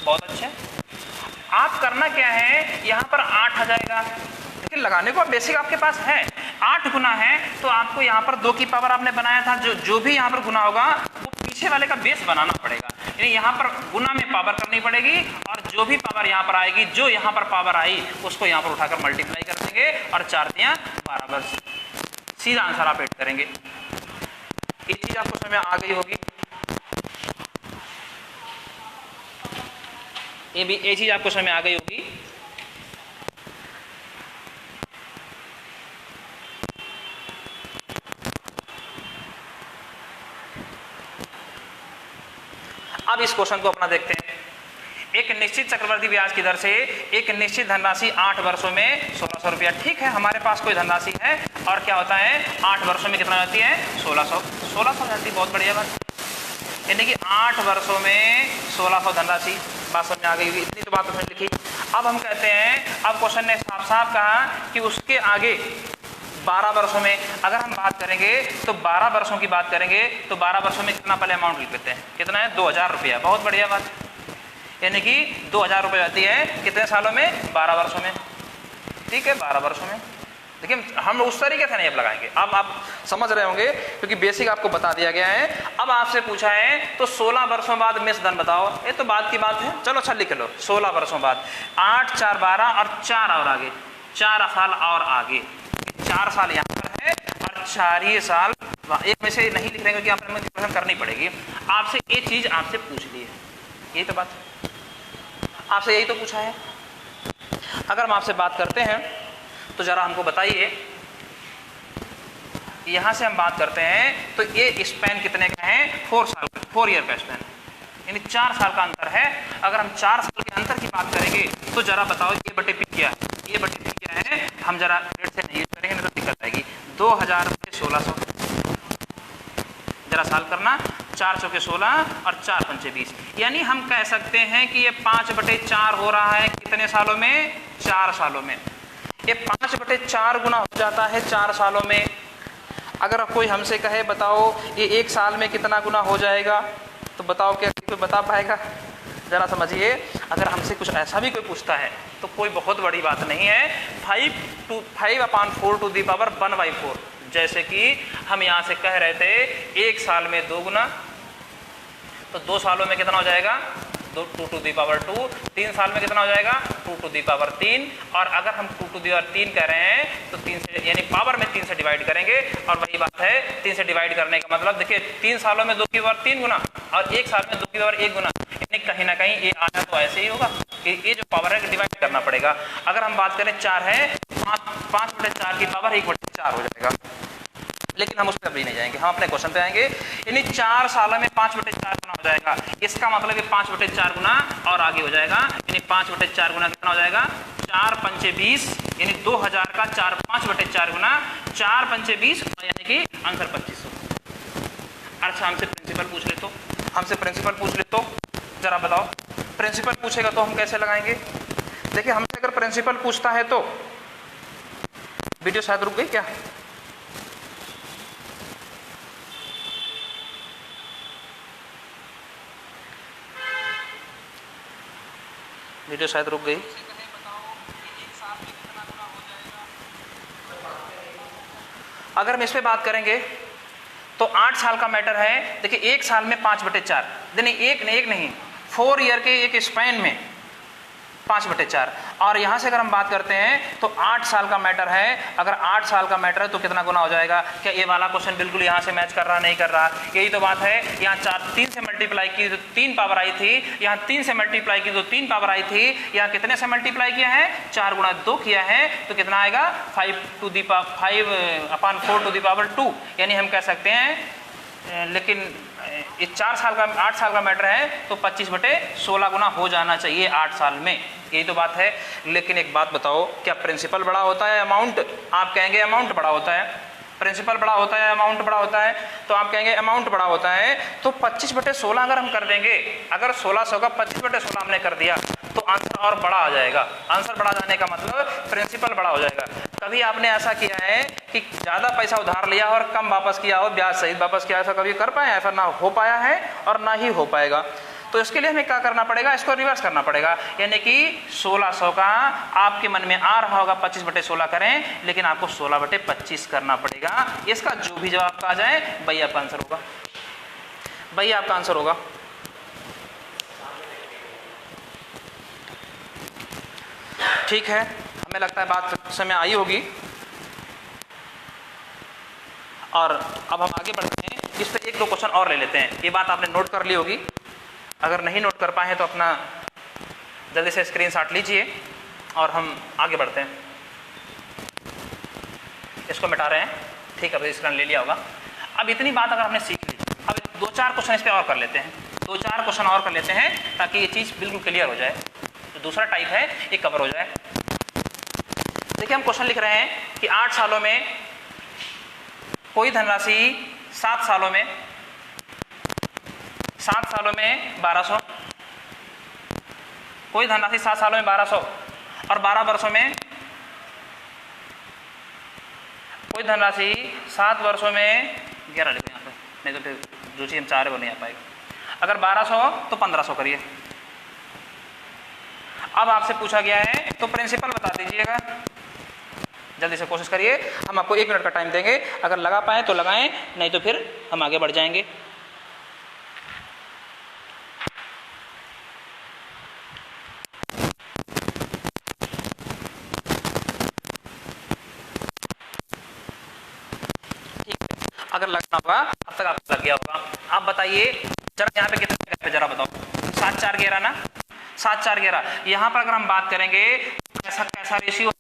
बहुत अच्छे। आप करना क्या है, यहाँ पर 8 आ जाएगा, लेकिन लगाने को बेसिक आपके पास है, 8 गुना है तो आपको यहाँ पर 2 की पावर आपने बनाया था, जो भी यहाँ पर गुना होगा वो पीछे वाले का बेस बनाना पड़ेगा, यानी यहाँ पर गुना में पावर करनी पड़ेगी, और जो भी पावर यहाँ पर आएगी, जो यहाँ पर पावर आई उसको यहाँ पर उठाकर मल्टीप्लाई कर देंगे और 4 तियां 12, बस सीधा आंसर आप ऐड करेंगे। ये चीज आपको समझ में आ गई होगी, ये चीज आपको समझ में आ गई होगी। अब इस क्वेश्चन को अपना देखते हैं। एक निश्चित चक्रवर्ती ब्याज की दर से एक निश्चित धनराशि 8 वर्षों में 1600 रुपया, ठीक है, हमारे पास कोई धनराशि है और क्या होता है 8 वर्षों में कितना जाती है 1600 जाती है, बहुत बढ़िया बात, यानी कि 8 वर्षों में 1600 धनराशि, बात समझ में आ गई होगी, इतनी तो बात उसने लिखी। अब हम कहते हैं, अब क्वेश्चन ने साफ साफ कहा कि उसके आगे 12 वर्षों में अगर हम बात करेंगे तो 12 वर्षों की बात करेंगे तो 12 वर्षों में कितना पहले अमाउंट लिख लेते हैं, कितना है 2000 रुपया, बहुत बढ़िया बात, यानी कि 2000 रुपये आती है कितने सालों में 12 वर्षों में, ठीक है 12 वर्षों में। लेकिन हम उस तरीके से नहीं अब लगाएंगे, अब आप समझ रहे होंगे क्योंकि बेसिक आपको बता दिया गया है। अब आपसे पूछा है तो 16 वर्षों बाद मिस धन बताओ, ये तो बाद की बात है, चलो अच्छा लिख लो 16 वर्षों बाद, 8 4 12 और 4 और आगे, 4 साल और आगे, 4 साल यहाँ पर है और 4 ही साल, एक में से नहीं लिख रहे क्योंकि आपने करनी पड़ेगी। आपसे ये चीज आपसे पूछ ली है, यही तो बात, आपसे यही तो पूछा है। अगर हम आपसे बात करते हैं तो जरा हमको बताइए, यहां से हम बात करते हैं तो ये स्पैन कितने का है 4 ईयर का स्पैन, यानी 4 साल का अंतर है। अगर हम 4 साल के अंतर की बात करेंगे तो जरा बताओ ये बटे पी क्या है, ये बटे पी क्या है, हम जरा रेट से नहीं यूज करेंगे नहीं तो दिक्कत आएगी। 2000 रुपये 1600, जरा साल करना, 4 चौके 16 और 4 पंचे 20, यानी हम कह सकते हैं कि ये 5/4 हो रहा है कितने सालों में? 4 सालों में। ये 5/4 गुना हो जाता है 4 सालों में। अगर कोई हमसे कहे बताओ ये 1 साल में कितना गुना हो जाएगा, तो बताओ क्या कोई बता पाएगा? ज़रा समझिए, अगर हमसे कुछ ऐसा भी कोई पूछता है तो कोई बहुत बड़ी बात नहीं है, 5/4 टू दी पावर 1/4। जैसे कि हम यहाँ से कह रहे थे 1 साल में 2 गुना, तो 2 सालों में कितना हो जाएगा? 2 टू दी पावर 2। 3 साल में कितना हो जाएगा? 2 टू दी पावर 3। और अगर हम 2 टू दी पावर 3 कह रहे हैं तो 3 से, यानी पावर में 3 से डिवाइड करेंगे। और वही बात है, 3 से डिवाइड करने का मतलब देखिए 3 सालों में 2 की पावर 3 गुना और 1 साल में 2 की पावर 1 गुना, यानी कहीं ना कहीं ये आया तो ऐसे ही होगा कि ये जो पावर है डिवाइड करना पड़ेगा। अगर हम बात करें 4 है, 5/4 की पावर 1/4 हो जाएगा। लेकिन हम उस पर अभी नहीं जाएंगे, हम अपने क्वेश्चन पे आएंगे। यानी 4 सालों में 5/4 गुना हो जाएगा। इसका मतलब ये 5/4 गुना और आगे हो जाएगा, यानी 5/4 गुना कितना हो जाएगा? 4 पंचे 20, यानी 2000 का 4 5/4 गुना 4 पंचे 20, यानी कि आंसर 2500। अच्छा, हमसे प्रिंसिपल पूछ ले तो, हमसे प्रिंसिपल पूछ ले तो जरा बताओ, प्रिंसिपल पूछेगा तो हम कैसे लगाएंगे? देखिए, हमसे अगर प्रिंसिपल पूछता है तो वीडियो शायद रुक गई क्या? वीडियो शायद रुक गई। अगर हम इस पे बात करेंगे तो 8 साल का मैटर है। देखिए 1 साल में 5/4, नहीं एक नहीं 4 ईयर के एक स्पैन में 5/4। और यहाँ से अगर हम बात करते हैं तो 8 साल का मैटर है। अगर 8 साल का मैटर है तो कितना गुना हो जाएगा? क्या ये वाला क्वेश्चन बिल्कुल यहाँ से मैच कर रहा नहीं कर रहा? यही तो बात है। यहाँ 3 से मल्टीप्लाई की तो 3 पावर आई थी, यहाँ 3 से मल्टीप्लाई की तो 3 पावर आई थी, यहाँ कितने से मल्टीप्लाई किया है? 4 गुणा 2 किया है, तो कितना आएगा? 5/4 टू दी पावर 2, यानी हम कह सकते हैं। लेकिन ये 8 साल का मैटर है तो 25/16 गुना हो जाना चाहिए 8 साल में, यही तो बात है। लेकिन एक बात बताओ, क्या प्रिंसिपल बड़ा होता है अमाउंट? आप कहेंगे अमाउंट बड़ा होता है। प्रिंसिपल बड़ा होता है अमाउंट बड़ा होता है, तो आप कहेंगे अमाउंट बड़ा होता है। तो 25/16 अगर हम कर देंगे, अगर 1600 का 25/16 हमने कर दिया तो आंसर और बड़ा आ जाएगा। आंसर बड़ा जाने का मतलब प्रिंसिपल बड़ा हो जाएगा। कभी आपने ऐसा किया है कि ज़्यादा पैसा उधार लिया और कम वापस किया हो, ब्याज सहित वापस किया, ऐसा कभी कर पाए? ऐसा ना हो पाया है और ना ही हो पाएगा। तो इसके लिए हमें क्या करना पड़ेगा? इसको रिवर्स करना पड़ेगा, यानी कि 1600 का आपके मन में आ रहा होगा 25/16 करें, लेकिन आपको 16/25 करना पड़ेगा। इसका जो भी जवाब आ जाए वही आपका आंसर होगा, वही आपका आंसर होगा। ठीक है, हमें लगता है बात समय आई होगी और अब हम आगे बढ़ते हैं। इस पर 1-2 क्वेश्चन और ले लेते हैं। ये बात आपने नोट कर ली होगी, अगर नहीं नोट कर पाए तो अपना जल्दी से स्क्रीनशॉट लीजिए और हम आगे बढ़ते हैं। इसको मिटा रहे हैं, ठीक है, अभी स्क्रीन ले लिया होगा। अब इतनी बात अगर हमने सीख ली, अब 2-4 क्वेश्चन इस पर और कर लेते हैं, 2-4 क्वेश्चन और कर लेते हैं ताकि ये चीज़ बिल्कुल क्लियर हो जाए। तो दूसरा टाइप है ये कवर हो जाए। देखिए, हम क्वेश्चन लिख रहे हैं कि 8 सालों में कोई धनराशि 7 सालों में 1200, कोई धनराशि 7 सालों में 1200 और 12 वर्षों में कोई धनराशि 7 वर्षों में 11 लिखो यहाँ पे, नहीं तो फिर जो चीज़ हम चाह रहे वो नहीं आ पाएगा। अगर 1200 तो 1500 करिए। अब आपसे पूछा गया है तो प्रिंसिपल बता दीजिएगा, जल्दी से कोशिश करिए। हम आपको 1 मिनट का टाइम देंगे, अगर लगा पाए तो लगाएं, नहीं तो फिर हम आगे बढ़ जाएंगे। अगर लगना होगा अब तक आपको लग गया होगा। आप बताइए जरा यहाँ पे कितने गैप है, जरा बताओ। 7 4 11 ना, 7 4 11। यहाँ पर अगर हम बात करेंगे कैसा रेशियो है,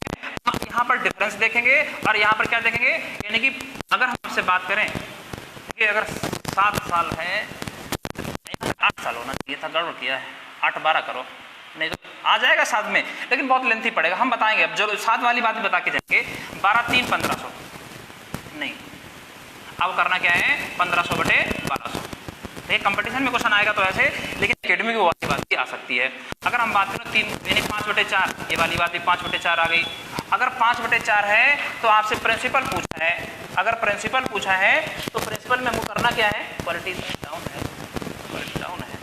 आप यहाँ पर डिफरेंस देखेंगे और यहाँ पर क्या देखेंगे, यानी कि अगर हम आपसे बात करें कि अगर 7 साल है, 8 साल होना चाहिए था, गड़बड़ किया है, 8 12 करो, नहीं तो आ जाएगा 7 में, लेकिन बहुत लेंथी पड़ेगा। हम बताएंगे अब, जो 7 वाली बात भी बता के जाएंगे। 12 3 1500 नहीं, अब करना क्या है 1500/12 1200। तो ये कंपटीशन में क्वेश्चन आएगा तो ऐसे, लेकिन एकेडमी की वो वाली बात भी आ सकती है। अगर हम बात करें 3 यानी 5/4, ये वाली बात भी 5/4 आ गई। अगर 5/4 है तो आपसे प्रिंसिपल पूछा है, अगर प्रिंसिपल पूछा है तो प्रिंसिपल में हमको करना क्या है, क्वालिटी डाउन है, क्वालिटी डाउन है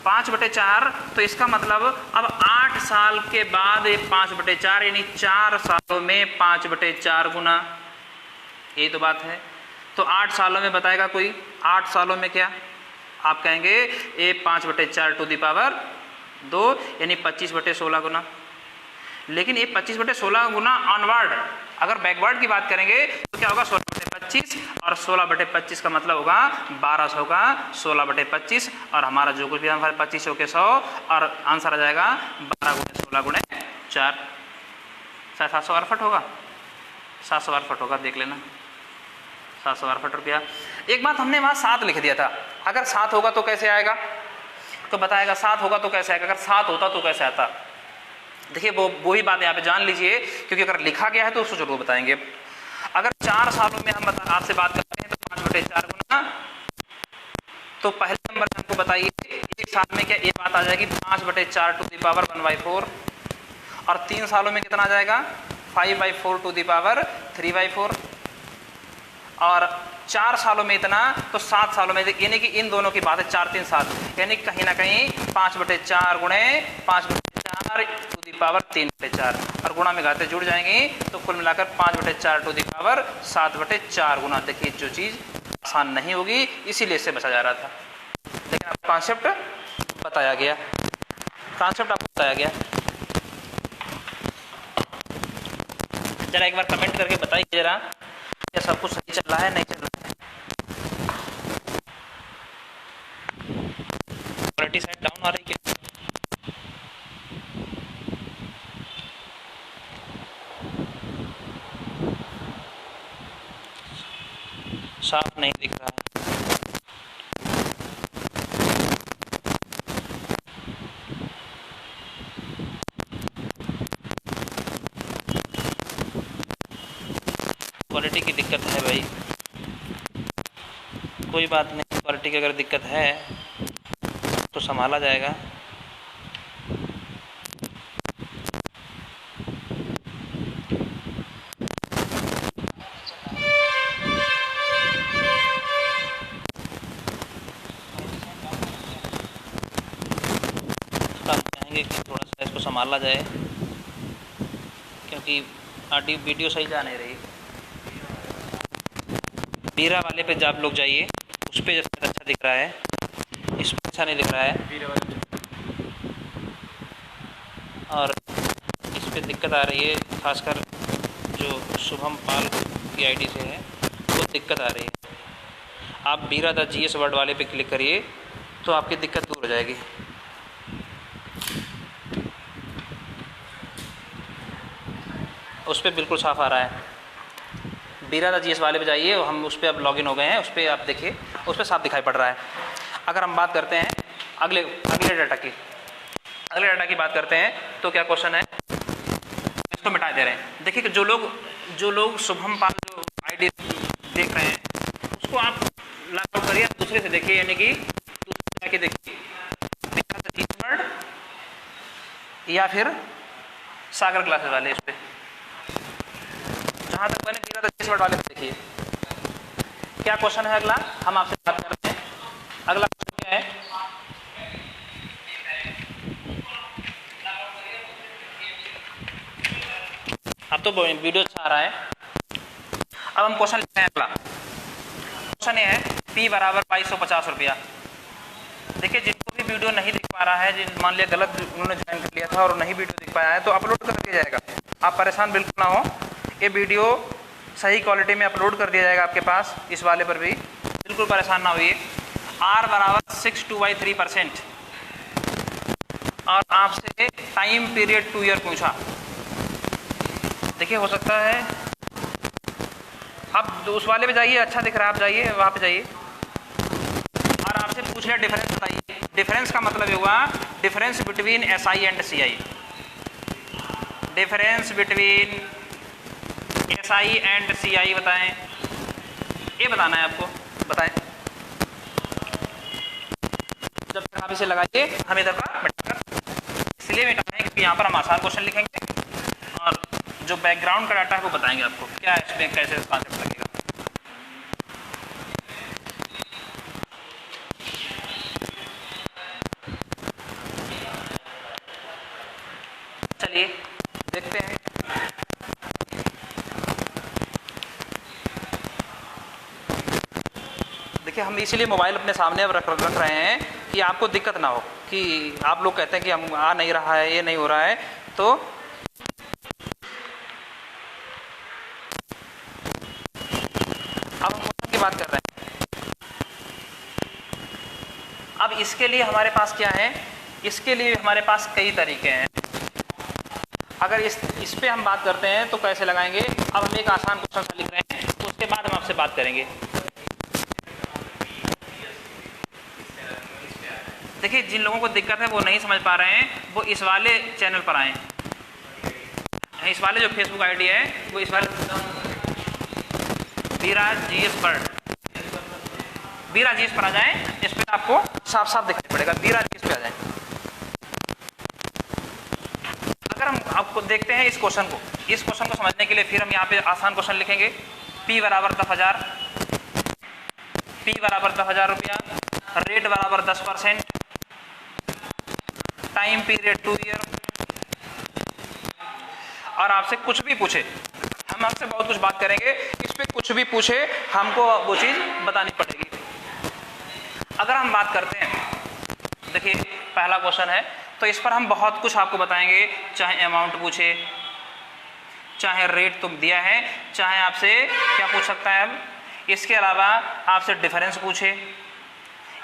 5/4। तो इसका मतलब अब 8 साल के बाद ये 5/4 यानी 4 सालों में 5/4 गुना, यही तो बात है। तो 8 सालों में बताएगा कोई, 8 सालों में क्या आप कहेंगे ये 5/4 टू दी पावर 2 यानी 25/16 गुना। लेकिन ये 25/16 गुना ऑनवर्ड, अगर बैकवर्ड की बात करेंगे तो क्या होगा 16/25, और 16/25 का मतलब होगा 1200 का 16/25, और हमारा जो कुछ भी हमारे 2500 के 100, और आंसर आ जाएगा 12 × 16 × 4, 768 होगा, 768 होगा, देख लेना 768 रुपया। एक बात हमने वहाँ 7 लिख दिया था, अगर 7 होगा तो कैसे आएगा, तो बताएगा 7 होगा तो कैसे आएगा, अगर 7 होता तो कैसे आता। देखिए वो ही बात यहाँ पे जान लीजिए, क्योंकि अगर लिखा गया है तो उसको जरूर बताएंगे। अगर 4 सालों में हम आपसे बात करते हैं तो 5/4 गुना, तो पहले नंबर में हमको बताइए 1 साल में क्या ये बात आ जाएगी 5/4 टू दी पावर 1/4, और 3 सालों में कितना आ जाएगा 5/4 टू दी पावर 3/4, और 4 सालों में इतना, तो 7 सालों में, यानी कि इन दोनों की बात है 4 3 7, यानी कहीं ना कहीं 5/4 गुणे 5/4 टू दी पावर 3/4, और गुणा में घाते जुड़ जाएंगी तो कुल मिलाकर 5/4 टू दी पावर 7/4 गुना। देखिए जो चीज़ आसान नहीं होगी इसीलिए इससे बचा जा रहा था, लेकिन अब कॉन्सेप्ट बताया गया, कॉन्सेप्ट आपको बताया गया। जरा एक बार कमेंट करके बताइए जरा, क्या सब कुछ सही चल रहा है नहीं चल रहा है। क्वालिटी साइड डाउन आ रही है, साफ नहीं दिख रहा है। क्वालिटी की दिक्कत है भाई, कोई बात नहीं, क्वालिटी की अगर दिक्कत है तो संभाला जाएगा। आप चाहेंगे कि थोड़ा सा इसको संभाला जाए, क्योंकि ऑडियो वीडियो सही जा नहीं रही। बीरा वाले पे आप लोग जाइए, उस पर जैसा अच्छा दिख रहा है, इस पर अच्छा नहीं दिख रहा है, और इस पर दिक्कत आ रही है, खासकर जो शुभम पाल की आईडी से है वो दिक्कत आ रही है। आप बीरा द GS वर्ड वाले पे क्लिक करिए तो आपकी दिक्कत दूर हो जाएगी। उस पर बिल्कुल साफ आ रहा है। बीरा द GS वाले पे जाइए, हम उस पर अब लॉगिन हो गए हैं, उस पर आप देखिए, उस पर साफ दिखाई पड़ रहा है। अगर हम बात करते हैं अगले डाटा की, अगले डाटा की बात करते हैं तो क्या क्वेश्चन है, इसको मिटा दे रहे हैं। देखिए कि जो लोग शुभम पाल जो आईडी देख रहे हैं उसको आप लॉग आउट करिए, दूसरे से देखिए, यानी कि दूसरे जाके देखिए बीरा द GS वर्ड या फिर सागर क्लासेस वाले, इस पर जहाँ तक मैंने बीरा द GS वर्ड वाले पे देखिए क्या क्वेश्चन है। अगला हम आपसे बात करते हैं, अगला क्वेश्चन क्या है, अब तो वीडियो अच्छा आ रहा है। अब हम क्वेश्चन लिखते हैं। अगला क्वेश्चन ये है P बराबर 2250 रुपया। देखिए जिनको भी वीडियो नहीं दिख पा रहा है, जिन मान लिया गलत उन्होंने ज्वाइन कर लिया था और नहीं वीडियो दिख पाया है, तो अपलोड कर दिया जाएगा, आप परेशान बिल्कुल ना हो। ये वीडियो सही क्वालिटी में अपलोड कर दिया जाएगा आपके पास, इस वाले पर भी बिल्कुल परेशान ना होइए। R बराबर 62/3% और आपसे टाइम पीरियड 2 ईयर पूछा। देखिए हो सकता है आप उस वाले पे जाइए, अच्छा दिख रहा है, आप जाइए वहाँ पे जाइए और आपसे पूछ लिया डिफरेंस बताइए। डिफरेंस का मतलब हुआ difference between SI and CI, difference between SI and CI बताएं, ये बताना है आपको, बताएं। आप इसे लगाइए, हम इधर का मिटाकर इसलिए मिटा रहे हैं क्योंकि यहाँ पर हम आसान क्वेश्चन लिखेंगे और जो बैकग्राउंड का डाटा है वो बताएंगे आपको क्या इसमें कैसे कॉन्सेप्ट लगेगा। चलिए देखते हैं। देखिए हम इसीलिए मोबाइल अपने सामने अब रख रहे हैं कि आपको दिक्कत ना हो कि आप लोग कहते हैं कि हम आ नहीं रहा है, ये नहीं हो रहा है। तो अब हम क्वेश्चन की बात कर रहे हैं। अब इसके लिए हमारे पास क्या है, इसके लिए हमारे पास कई तरीके हैं। अगर इस पे हम बात करते हैं तो कैसे लगाएंगे। अब हम एक आसान क्वेश्चन सा लिख रहे हैं, तो उसके बाद हम आपसे बात करेंगे। देखिए जिन लोगों को दिक्कत है वो नहीं समझ पा रहे हैं वो इस वाले चैनल पर आएँ। इस वाले जो फेसबुक आईडी है वो इस वाले विराज जीएस पर आ जाएं। इस पर आपको साफ साफ दिखाई पड़ेगा, विराज जीएस पे आ जाएं। अगर हम आपको देखते हैं इस क्वेश्चन को समझने के लिए फिर हम यहाँ पे आसान क्वेश्चन लिखेंगे। P बराबर 10,000, P बराबर 10,000 रुपया, रेट बराबर 10%, टाइम पीरियड 2 ईयर। और आपसे कुछ भी पूछे, हम आपसे बहुत कुछ बात करेंगे, इस पे कुछ भी पूछे हमको वो चीज़ बतानी पड़ेगी। अगर हम बात करते हैं, देखिए पहला क्वेश्चन है तो इस पर हम बहुत कुछ आपको बताएंगे, चाहे अमाउंट पूछे, चाहे रेट तुम दिया है, चाहे आपसे क्या पूछ सकता है। अब इसके अलावा आपसे डिफरेंस पूछे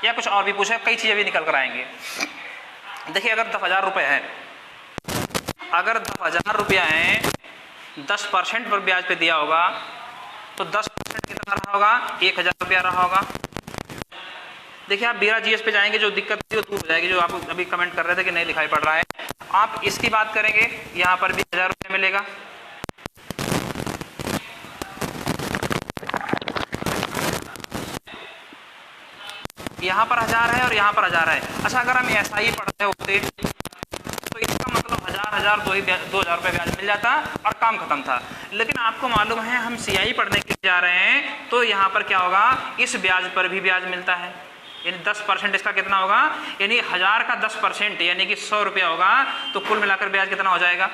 या कुछ और भी पूछे, कई चीज़ें भी निकल कर आएंगे। देखिए अगर 10,000 रुपये है, अगर 10,000 रुपया है 10% पर ब्याज पे दिया होगा तो 10% कितना रहा होगा, 1,000 रुपया रहा होगा। देखिए आप बीरा जीएस पे जाएंगे, जो दिक्कत थी वो दूर हो जाएगी, जो आप अभी कमेंट कर रहे थे कि नहीं दिखाई पड़ रहा है। आप इसकी बात करेंगे, यहाँ पर भी 1,000 रुपया मिलेगा। यहाँ पर 1,000 है और यहाँ पर 1,000 है। अच्छा अगर हम ऐसा ही पढ़ते होते तो इसका मतलब 1,000 2,000 रुपये ब्याज मिल जाता और काम खत्म था। लेकिन आपको मालूम है हम सीआई पढ़ने के लिए जा रहे हैं तो यहाँ पर क्या होगा, इस ब्याज पर भी ब्याज मिलता है, यानी 10% इसका कितना होगा, यानी 1,000 का 10% यानी कि 100 रुपया होगा। तो कुल मिलाकर ब्याज कितना हो जाएगा,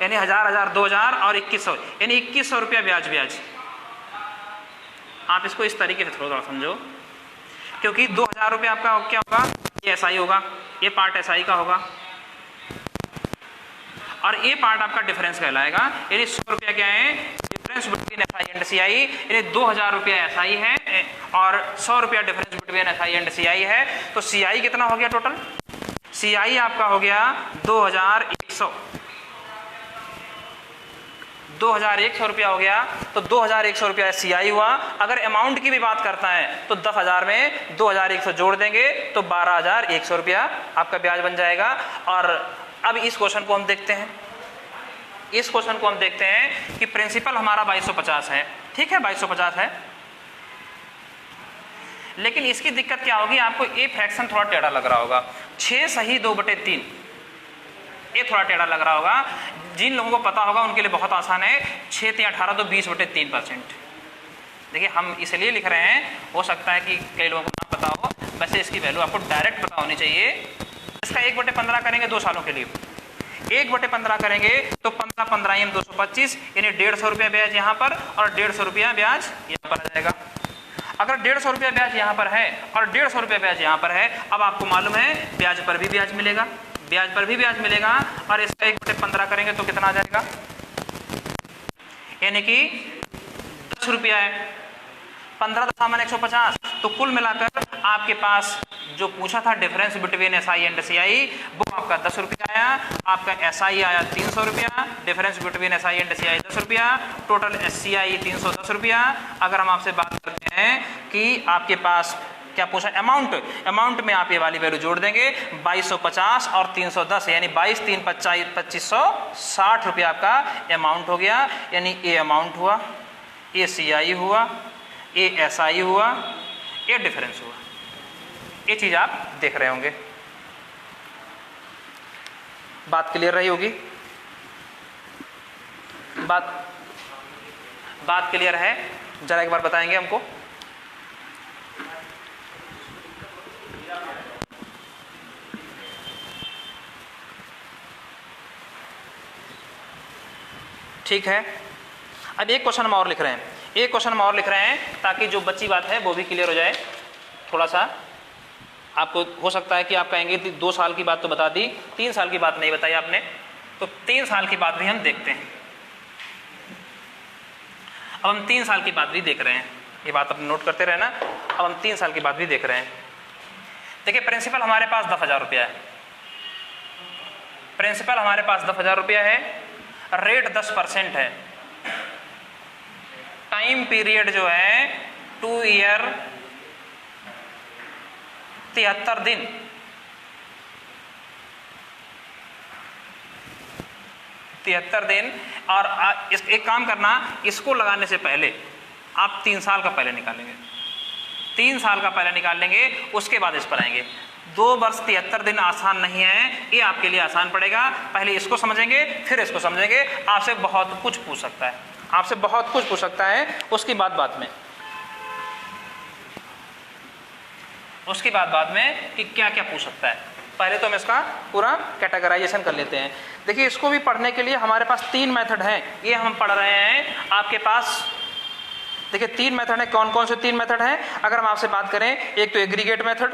यानी 1,000, 2,000 और 2,100, यानी 2,100 रुपया ब्याज। आप इसको इस तरीके से थोड़ा समझो, क्योंकि 2,000 रुपया आपका क्या होगा, ये एसआई होगा, ये पार्ट एसआई का होगा और ये पार्ट आपका डिफरेंस कहलाएगा। यानी 100 रुपया क्या है, difference between SI and CI, यानी 2,000 रुपया एसआई है और 100 रुपया difference between SI and CI है। तो सीआई कितना हो गया टोटल, सीआई आपका हो गया 2,100, 2,100 रुपया हो गया। तो 2,100 रुपया सीआई हुआ। अगर अमाउंट की भी बात करता है तो 10,000 में 2,100 जोड़ देंगे तो 12,100 रुपया आपका ब्याज बन जाएगा। और अब इस क्वेश्चन को हम देखते हैं, इस क्वेश्चन को हम देखते हैं कि प्रिंसिपल हमारा 2,250 है, ठीक है 2,250 है, लेकिन इसकी दिक्कत क्या होगी, आपको ए फ्रैक्शन थोड़ा टेढ़ा लग रहा होगा, 6 सही 2/3, ये थोड़ा टेढ़ा लग रहा होगा। जिन लोगों को पता होगा उनके लिए बहुत आसान है, 6 × 18 तो 20/3%। देखिए हम इसलिए लिख रहे हैं, हो सकता है कि कई लोगों को ना पता हो, वैसे इसकी वैल्यू आपको डायरेक्ट पता होनी चाहिए। इसका 1/15 करेंगे 2 सालों के लिए, 1/15 करेंगे तो 15 15 225, यानी 150 रुपया ब्याज यहाँ पर और 150 रुपया ब्याज यहाँ पर आ जाएगा। अगर 150 रुपया ब्याज यहाँ पर है और 150 रुपया ब्याज यहाँ पर है, अब आपको मालूम है ब्याज पर भी ब्याज मिलेगा, ब्याज पर भी ब्याज मिलेगा और इसका 1/15 करेंगे तो कितना आ जाएगा, यानी कि 10 रुपया है, 15 × 150, तो कुल मिलाकर आपके पास जो पूछा था difference between SI and CI, वो आपका 10 रुपया आया, आपका एसआई आया 300 रुपया, difference between SI and CI 10 रुपया, टोटल एससीआई 310 रुपया। अगर हम आपसे बात करते हैं कि आपके पास क्या पूछा, अमाउंट में आप ये वाली वैल्यू जोड़ देंगे, 2,250 और 310, यानी 22 3 2,560 रुपया आपका अमाउंट हो गया। यानी ए अमाउंट हुआ, ए सीआई हुआ, ए एसआई हुआ, ए डिफरेंस हुआ, ये चीज़ आप देख रहे होंगे। बात क्लियर रही होगी? बात क्लियर है? जरा एक बार बताएंगे हमको। ठीक है, अब एक क्वेश्चन हम और लिख रहे हैं, ताकि जो बची बात है वो भी क्लियर हो जाए। थोड़ा सा आपको हो सकता है कि आप कहेंगे 2 साल की बात तो बता दी, 3 साल की बात नहीं बताई आपने, तो 3 साल की बात भी हम देखते हैं। अब हम 3 साल की बात भी देख रहे हैं, ये बात अपने नोट करते रहना। अब हम 3 साल की बात भी देख रहे हैं। देखिए, प्रिंसिपल हमारे पास 10,000 रुपया है, प्रिंसिपल हमारे पास 10,000 रुपया है, रेट 10% है, टाइम पीरियड जो है 2 ईयर 73 दिन, और एक काम करना, इसको लगाने से पहले आप 3 साल का पहले निकालेंगे, 3 साल का पहले निकाल लेंगे, उसके बाद इस पर आएंगे। 2 वर्ष 73 दिन आसान नहीं है, ये आपके लिए आसान पड़ेगा। पहले इसको समझेंगे, फिर इसको समझेंगे। आपसे बहुत कुछ पूछ सकता है, आपसे बहुत कुछ पूछ सकता है, उसकी बात में, उसकी बात में कि क्या क्या पूछ सकता है। पहले तो हम इसका पूरा कैटेगराइजेशन कर लेते हैं। देखिए, इसको भी पढ़ने के लिए हमारे पास 3 मेथड हैं, ये हम पढ़ रहे हैं आपके पास। देखिए, 3 मेथड हैं। कौन कौन से 3 मेथड हैं? अगर हम आपसे बात करें, एक तो एग्रीगेट मेथड,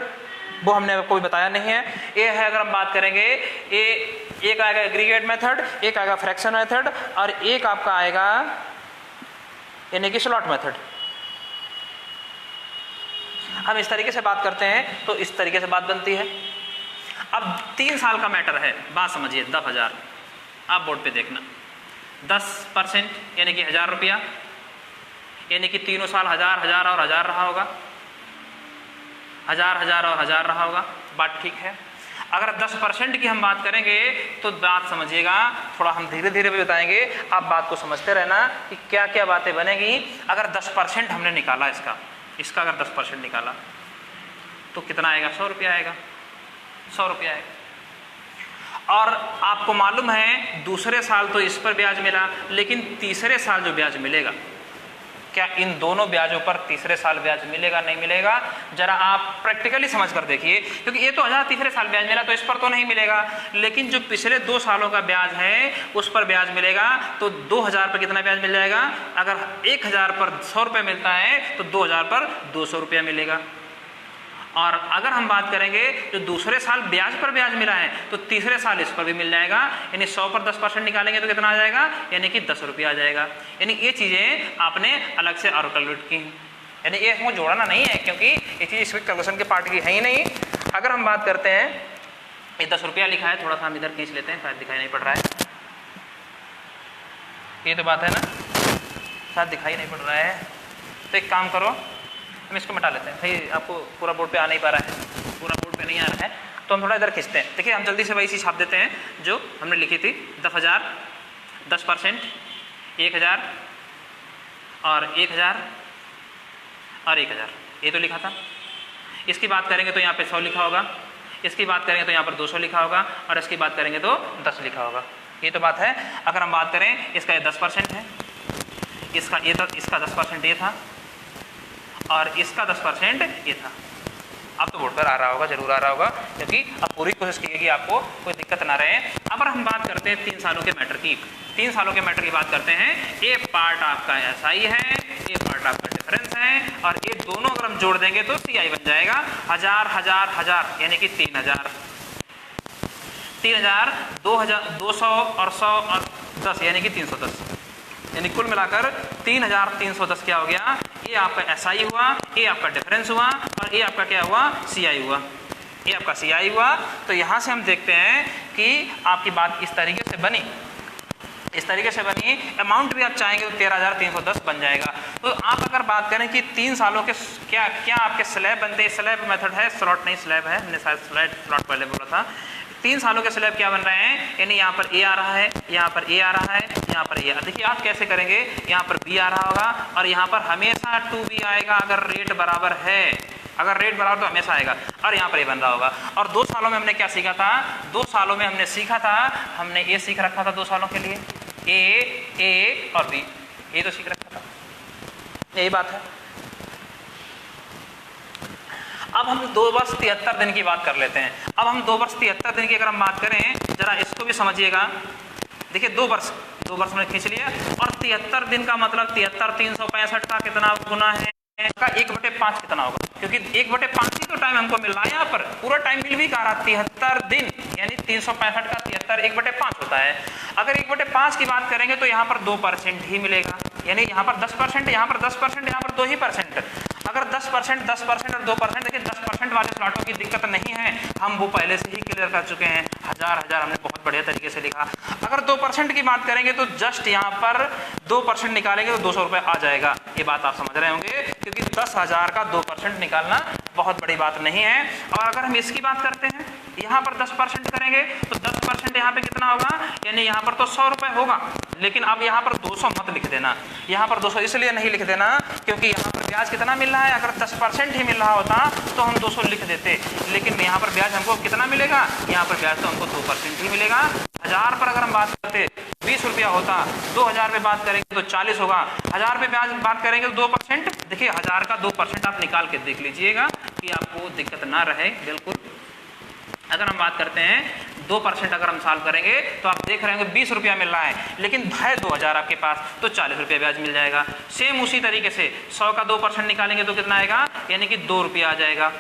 वो हमने आपको भी बताया नहीं है, ये है। अगर हम बात करेंगे, एक आएगा एग्रीगेट मेथड, एक आएगा फ्रैक्शन मेथड, और एक आपका आएगा यानी कि स्लॉट मेथड। हम इस तरीके से बात करते हैं तो इस तरीके से बात बनती है। अब 3 साल का मैटर है, बात समझिए। 10,000 आप बोर्ड पे देखना, 10% यानी कि 1,000 रुपया, यानी कि तीनों साल 1,000 1,000 और 1,000 रहा होगा, 1,000 1,000 और 1,000 रहा होगा। बात ठीक है। अगर 10% की हम बात करेंगे तो बात समझिएगा, थोड़ा हम धीरे धीरे भी बताएंगे, आप बात को समझते रहना कि क्या क्या बातें बनेगी। अगर 10% हमने निकाला इसका अगर 10% निकाला तो कितना आएगा? 100 रुपया आएगा, 100 रुपया आएगा। और आपको मालूम है दूसरे साल तो इस पर ब्याज मिला, लेकिन तीसरे साल जो ब्याज मिलेगा, क्या इन दोनों ब्याजों पर तीसरे साल ब्याज मिलेगा नहीं मिलेगा? जरा आप प्रैक्टिकली समझ कर देखिए, क्योंकि ये तो 1,000 तीसरे साल ब्याज मिला तो इस पर तो नहीं मिलेगा, लेकिन जो पिछले 2 सालों का ब्याज है उस पर ब्याज मिलेगा। तो 2,000 पर कितना ब्याज मिल जाएगा? अगर 1,000 पर 100 रुपये मिलता है तो 2,000 पर 200 रुपया मिलेगा। और अगर हम बात करेंगे जो दूसरे साल ब्याज पर ब्याज मिला है तो तीसरे साल इस पर भी मिल जाएगा, यानी 100 पर 10% निकालेंगे तो कितना आ जाएगा? यानी कि 10 रुपया आ जाएगा। यानी ये चीज़ें आपने अलग से और कैलकुलेट की, यानी ये हमको जोड़ना नहीं है, क्योंकि ये चीज़ इसके कैलकुलेशन के पार्ट की है ही नहीं। अगर हम बात करते हैं, ये 10 रुपया लिखा है, थोड़ा सा हम इधर खींच लेते हैं, शायद दिखाई नहीं पड़ रहा है। ये तो बात है ना, शायद दिखाई नहीं पड़ रहा है, तो एक काम करो, हम इसको मिटा लेते हैं। भाई आपको पूरा बोर्ड पे आ नहीं पा रहा है, पूरा बोर्ड पे नहीं आ रहा है, तो हम थोड़ा इधर खींचते हैं। देखिए, हम जल्दी से वही चीज़ छाप देते हैं जो हमने लिखी थी। 10,000, 10%, 1,000 और 1,000 और 1,000, ये तो लिखा था। इसकी बात करेंगे तो यहाँ पे 100 लिखा होगा, इसकी बात करेंगे तो यहाँ पर 200 लिखा होगा, और इसकी बात करेंगे तो 10 लिखा होगा। ये तो बात है। अगर हम बात करें, इसका ये 10% है, इसका 10% ये था, और इसका 10% ये था। अब तो बोर्ड पर आ रहा होगा, जरूर आ रहा होगा, क्योंकि अब पूरी कोशिश कीजिए कि आपको कोई दिक्कत ना रहे। अब हम बात करते हैं 3 सालों के मैटर की। 3 सालों के मैटर की बात करते हैं। ये पार्ट आपका SI है, ये पार्ट आपका डिफरेंस है, और ये दोनों अगर हम जोड़ देंगे तो CI बन जाएगा। 1,000 1,000 1,000 यानी कि 3,000, 3,000 2,000 200 और 100 और 10 यानी कि 310, यानी कुल मिलाकर 3,310 क्या हो गया? ये आपका SI हुआ, ये आपका डिफरेंस हुआ, और ये आपका क्या हुआ? CI हुआ। ये आपका CI हुआ। तो यहाँ से हम देखते हैं कि आपकी बात इस तरीके से बनी, इस तरीके से बनी। अमाउंट भी आप चाहेंगे तो 13,310 बन जाएगा। तो आप अगर बात करें कि 3 सालों के क्या क्या आपके स्लैब बनते हैं, स्लैब मेथड है, स्लॉट नहीं स्लैब है, हमने शायद स्लॉट पहले बोला था। 3 सालों के स्लैब क्या बन रहे हैं? यानी यहाँ पर A आ रहा है, यहाँ पर A आ रहा है, यहाँ पर A। देखिए आप कैसे करेंगे, यहाँ पर B आ रहा होगा, और यहाँ पर हमेशा 2B आएगा अगर रेट बराबर है। अगर रेट बराबर तो हमेशा आएगा, और यहाँ पर ये बन रहा होगा। और 2 सालों में हमने क्या सीखा था, 2 सालों में हमने सीखा था, हमने ए सीख रखा था 2 सालों के लिए, ए और बी, ये तो सीख रखा था, यही बात है। अब हम 2 वर्ष 73 दिन की बात कर लेते हैं। अब हम 2 वर्ष 73 दिन की अगर हम बात करें, जरा इसको भी समझिएगा। देखिए 2 वर्ष में खींच लिया, और 73 दिन का मतलब 73 365 का कितना गुना है, का 1/5 कितना होगा, क्योंकि 1/5 ही तो टाइम हमको मिल रहा है। यहाँ पर पूरा टाइम मिल भी कह रहा, 73 दिन यानी 365 का 73 1/5 होता है। अगर 1/5 की बात करेंगे तो यहाँ पर 2% ही मिलेगा, यानी यहाँ पर 10%, यहाँ पर 10%, यहाँ पर 2%। अगर 10% और 2%, देखिए 10% वाले स्लॉटों की दिक्कत नहीं है, हम वो पहले से ही क्लियर कर चुके हैं, हजार हमने बहुत बढ़िया तरीके से लिखा। अगर 2% की बात करेंगे तो जस्ट यहाँ पर 2% निकालेंगे तो 200 रुपये आ जाएगा। ये बात आप समझ रहे होंगे, क्योंकि 10,000 का 2% निकालना बहुत बड़ी बात नहीं है। और अगर हम इसकी बात करते हैं, यहाँ पर 10% करेंगे तो 10% यहाँ पे कितना होगा, यानी यहाँ पर तो 100 रुपये होगा। लेकिन अब यहाँ पर 200 मत लिख देना, यहाँ पर 200 इसलिए नहीं लिख देना क्योंकि यहाँ पर ब्याज कितना मिल रहा है। अगर 10% ही मिल रहा होता तो हम 200 लिख देते, लेकिन यहाँ पर ब्याज हमको कितना मिलेगा, यहाँ पर ब्याज तो हमको 2% ही मिलेगा। 1000 पर अगर हम बात करते 20 रुपया होता, 2000 पे बात करेंगे तो 40 होगा, 1000 पे ब्याज बात करेंगे तो 2%। देखिए 1000 का 2% आप निकाल के देख लीजिएगा कि आपको दिक्कत ना रहे। बिल्कुल अगर हम बात करते हैं 2% अगर हम सॉल्व करेंगे तो आप देख रहे होंगे 20 रुपया मिल रहा है, लेकिन है 2000 आपके पास तो 40 रुपया ब्याज मिल जाएगा। सेम उसी तरीके से 100 का 2% निकालेंगे तो कितना आएगा, यानी कि 2 रुपया आ जाएगा।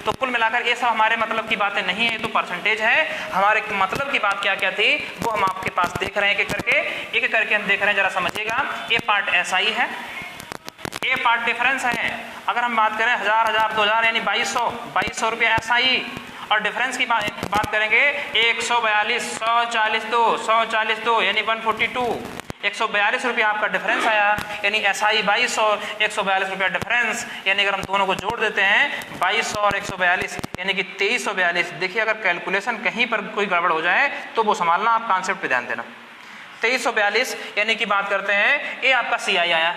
तो कुल मिलाकर ये सब हमारे मतलब की बातें नहीं है, तो परसेंटेज है। हमारे मतलब की बात क्या क्या थी वो हम आपके पास देख रहे हैं, एक करके हम देख रहे हैं। जरा समझिएगा, ये पार्ट SI है, ये पार्ट डिफरेंस है। अगर हम बात करें 1000 2000 यानी 2200 रुपये SI, और डिफरेंस की बात करेंगे 142 140 2 यानी 142, 142 रुपया आपका डिफरेंस आया, यानी SI 2200, 142 रुपया डिफरेंस, यानी अगर हम दोनों को जोड़ देते हैं 2200 और 142 यानी कि 2342। देखिए अगर कैलकुलेशन कहीं पर कोई गड़बड़ हो जाए तो वो संभालना, आप कॉन्सेप्ट पे ध्यान देना। 2342 यानी कि बात करते हैं ये आपका CI आया।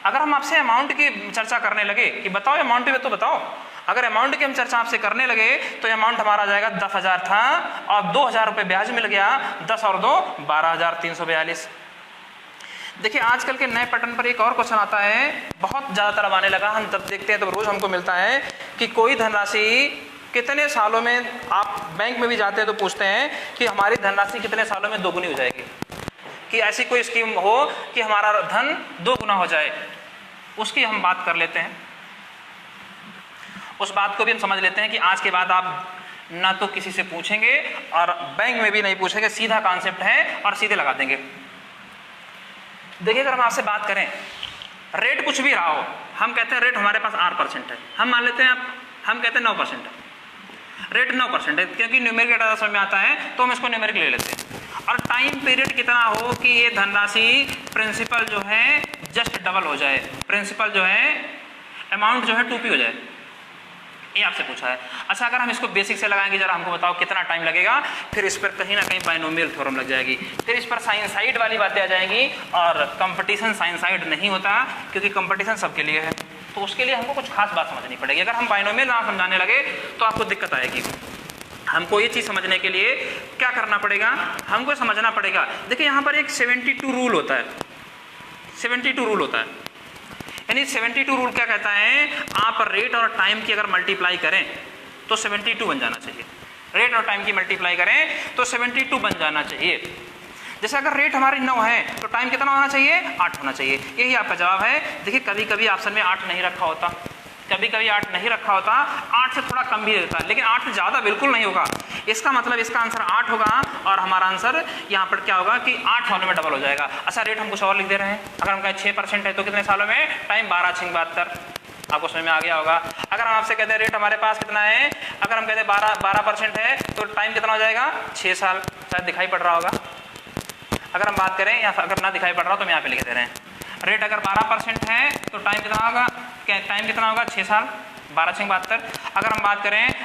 अगर हम आपसे अमाउंट की चर्चा करने लगे कि बताओ अमाउंट में, तो बताओ अगर अमाउंट की हम चर्चा आपसे करने लगे तो अमाउंट हमारा जाएगा 10,000 था और 2,000 रुपये ब्याज मिल गया, 10 और 2 12,342। देखिए आजकल के नए पैटर्न पर एक और क्वेश्चन आता है, बहुत ज़्यादातर अब आने लगा, हम जब देखते हैं तो रोज़ हमको मिलता है कि कोई धनराशि कितने सालों में, आप बैंक में भी जाते हैं तो पूछते हैं कि हमारी धनराशि कितने सालों में दोगुनी हो जाएगी, कि ऐसी कोई स्कीम हो कि हमारा धन 2 गुना हो जाए। उसकी हम बात कर लेते हैं, उस बात को भी हम समझ लेते हैं कि आज के बाद आप ना तो किसी से पूछेंगे और बैंक में भी नहीं पूछेंगे, सीधा कॉन्सेप्ट है और सीधे लगा देंगे। देखिए अगर हम आपसे बात करें, रेट कुछ भी रहा हो, हम कहते हैं रेट हमारे पास 8% है, हम मान लेते हैं हम कहते हैं 9% है, रेट 9% है, क्योंकि न्यूमेरिक डाटा समझ में आता है तो हम इसको न्यूमेरिक ले लेते हैं। और टाइम पीरियड कितना हो कि ये धनराशि प्रिंसिपल जो है जस्ट डबल हो जाए, प्रिंसिपल जो है अमाउंट जो है 2p हो जाए, ये आपसे पूछा है। अच्छा अगर हम इसको बेसिक से लगाएंगे, जरा हमको बताओ कितना टाइम लगेगा, फिर इस पर कहीं ना कहीं बाइनोमियल थ्योरम लग जाएगी, फिर इस पर साइन साइड वाली बातें आ जाएंगी। और कंपटीशन साइन साइड नहीं होता, क्योंकि कंपटीशन सबके लिए है, तो उसके लिए हमको कुछ खास बात समझनी पड़ेगी। अगर हम बाइनोमियल ना समझाने लगे तो आपको दिक्कत आएगी। हमको ये चीज़ समझने के लिए क्या करना पड़ेगा, हमको समझना पड़ेगा। देखिए यहाँ पर एक 72 रूल होता है, 72 रूल होता है, यानी 72 रूल क्या कहता है, आप रेट और टाइम की अगर मल्टीप्लाई करें तो 72 बन जाना चाहिए, रेट और टाइम की मल्टीप्लाई करें तो 72 बन जाना चाहिए। जैसे अगर रेट हमारी 9 है तो टाइम कितना होना चाहिए, 8 होना चाहिए, यही आपका जवाब है। देखिए कभी कभी ऑप्शन में 8 नहीं रखा होता, कभी कभी 8 नहीं रखा होता, 8 से थोड़ा कम भी रहता है, लेकिन 8 से ज़्यादा बिल्कुल नहीं होगा। इसका मतलब इसका आंसर 8 होगा और हमारा आंसर यहाँ पर क्या होगा कि 8 सालों में डबल हो जाएगा। अच्छा रेट हम कुछ और लिख दे रहे हैं, अगर हम कहें 6% है तो कितने सालों में, टाइम 12 6 72, आपको समझ में आ गया होगा। अगर हम आपसे कहते हैं रेट हमारे पास कितना है, अगर हम कहते हैं 12% है तो टाइम कितना हो जाएगा, 6 साल, शायद दिखाई पड़ रहा होगा। अगर हम बात करें या अगर ना दिखाई पड़ रहा तो हम यहाँ पे लिख दे रहे हैं, रेट अगर 12% है तो टाइम कितना होगा, टाइम कितना होगा 6 साल, 12 6 72। अगर हम बात करें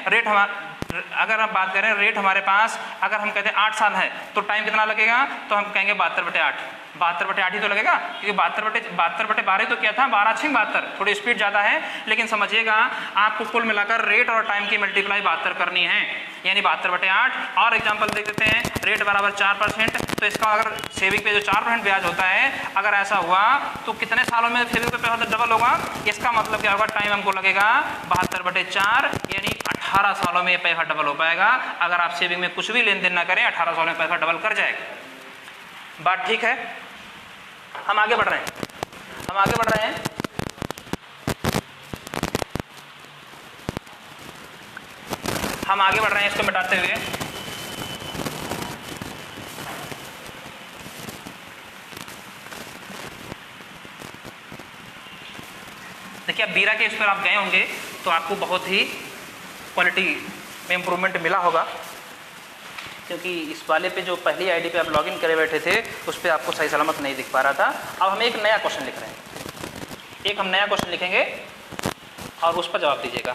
रेट हमारे पास अगर हम कहते हैं 8 साल है तो टाइम कितना लगेगा, तो हम कहेंगे 72/8, 72/8 ही तो लगेगा, क्योंकि 72/12 तो क्या था, 12×6 = 72, थोड़ी स्पीड ज़्यादा है, लेकिन समझिएगा आपको कुल मिलाकर रेट और टाइम की मल्टीप्लाई 72 करनी है, यानी 72/8। और एग्जाम्पल देख देते हैं, रेट बराबर 4%, तो इसका अगर सेविंग पे जो 4% ब्याज होता है, अगर ऐसा हुआ तो कितने सालों में सेविंग पे पैसा डबल होगा? इसका मतलब क्या होगा, टाइम हमको लगेगा 72/4, यानी 18 सालों में पैसा डबल हो पाएगा। अगर आप सेविंग में कुछ भी लेन देन ना करें, 18 सालों में पैसा डबल कर जाएगा। बात ठीक है? हम आगे बढ़ रहे हैं, हम आगे बढ़ रहे हैं। हम आगे बढ़ रहे हैं इसको मिटाते हुए। देखिए, अब बीरा के इस पर आप गए होंगे तो आपको बहुत ही क्वालिटी में इम्प्रूवमेंट मिला होगा, क्योंकि इस वाले पे जो पहली आईडी पे आप लॉगिन करे बैठे थे उस पर आपको सही सलामत नहीं दिख पा रहा था। अब हम एक नया क्वेश्चन लिख रहे हैं, एक हम नया क्वेश्चन लिखेंगे और उस पर जवाब दीजिएगा।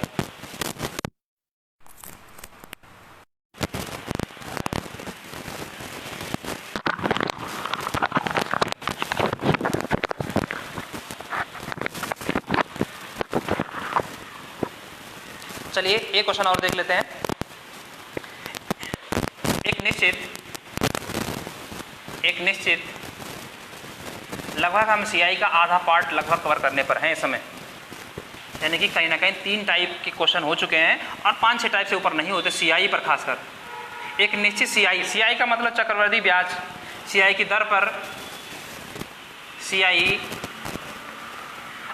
चलिए एक क्वेश्चन और देख लेते हैं। एक निश्चित लगभग हम सीआई का आधा पार्ट लगभग कवर करने पर हैं इस समय, यानी कि कहीं ना कहीं 3 टाइप के क्वेश्चन हो चुके हैं और 5-6 टाइप से ऊपर नहीं होते सीआई पर खासकर। एक निश्चित सीआई का मतलब चक्रवृद्धि ब्याज, सीआई की दर पर सीआई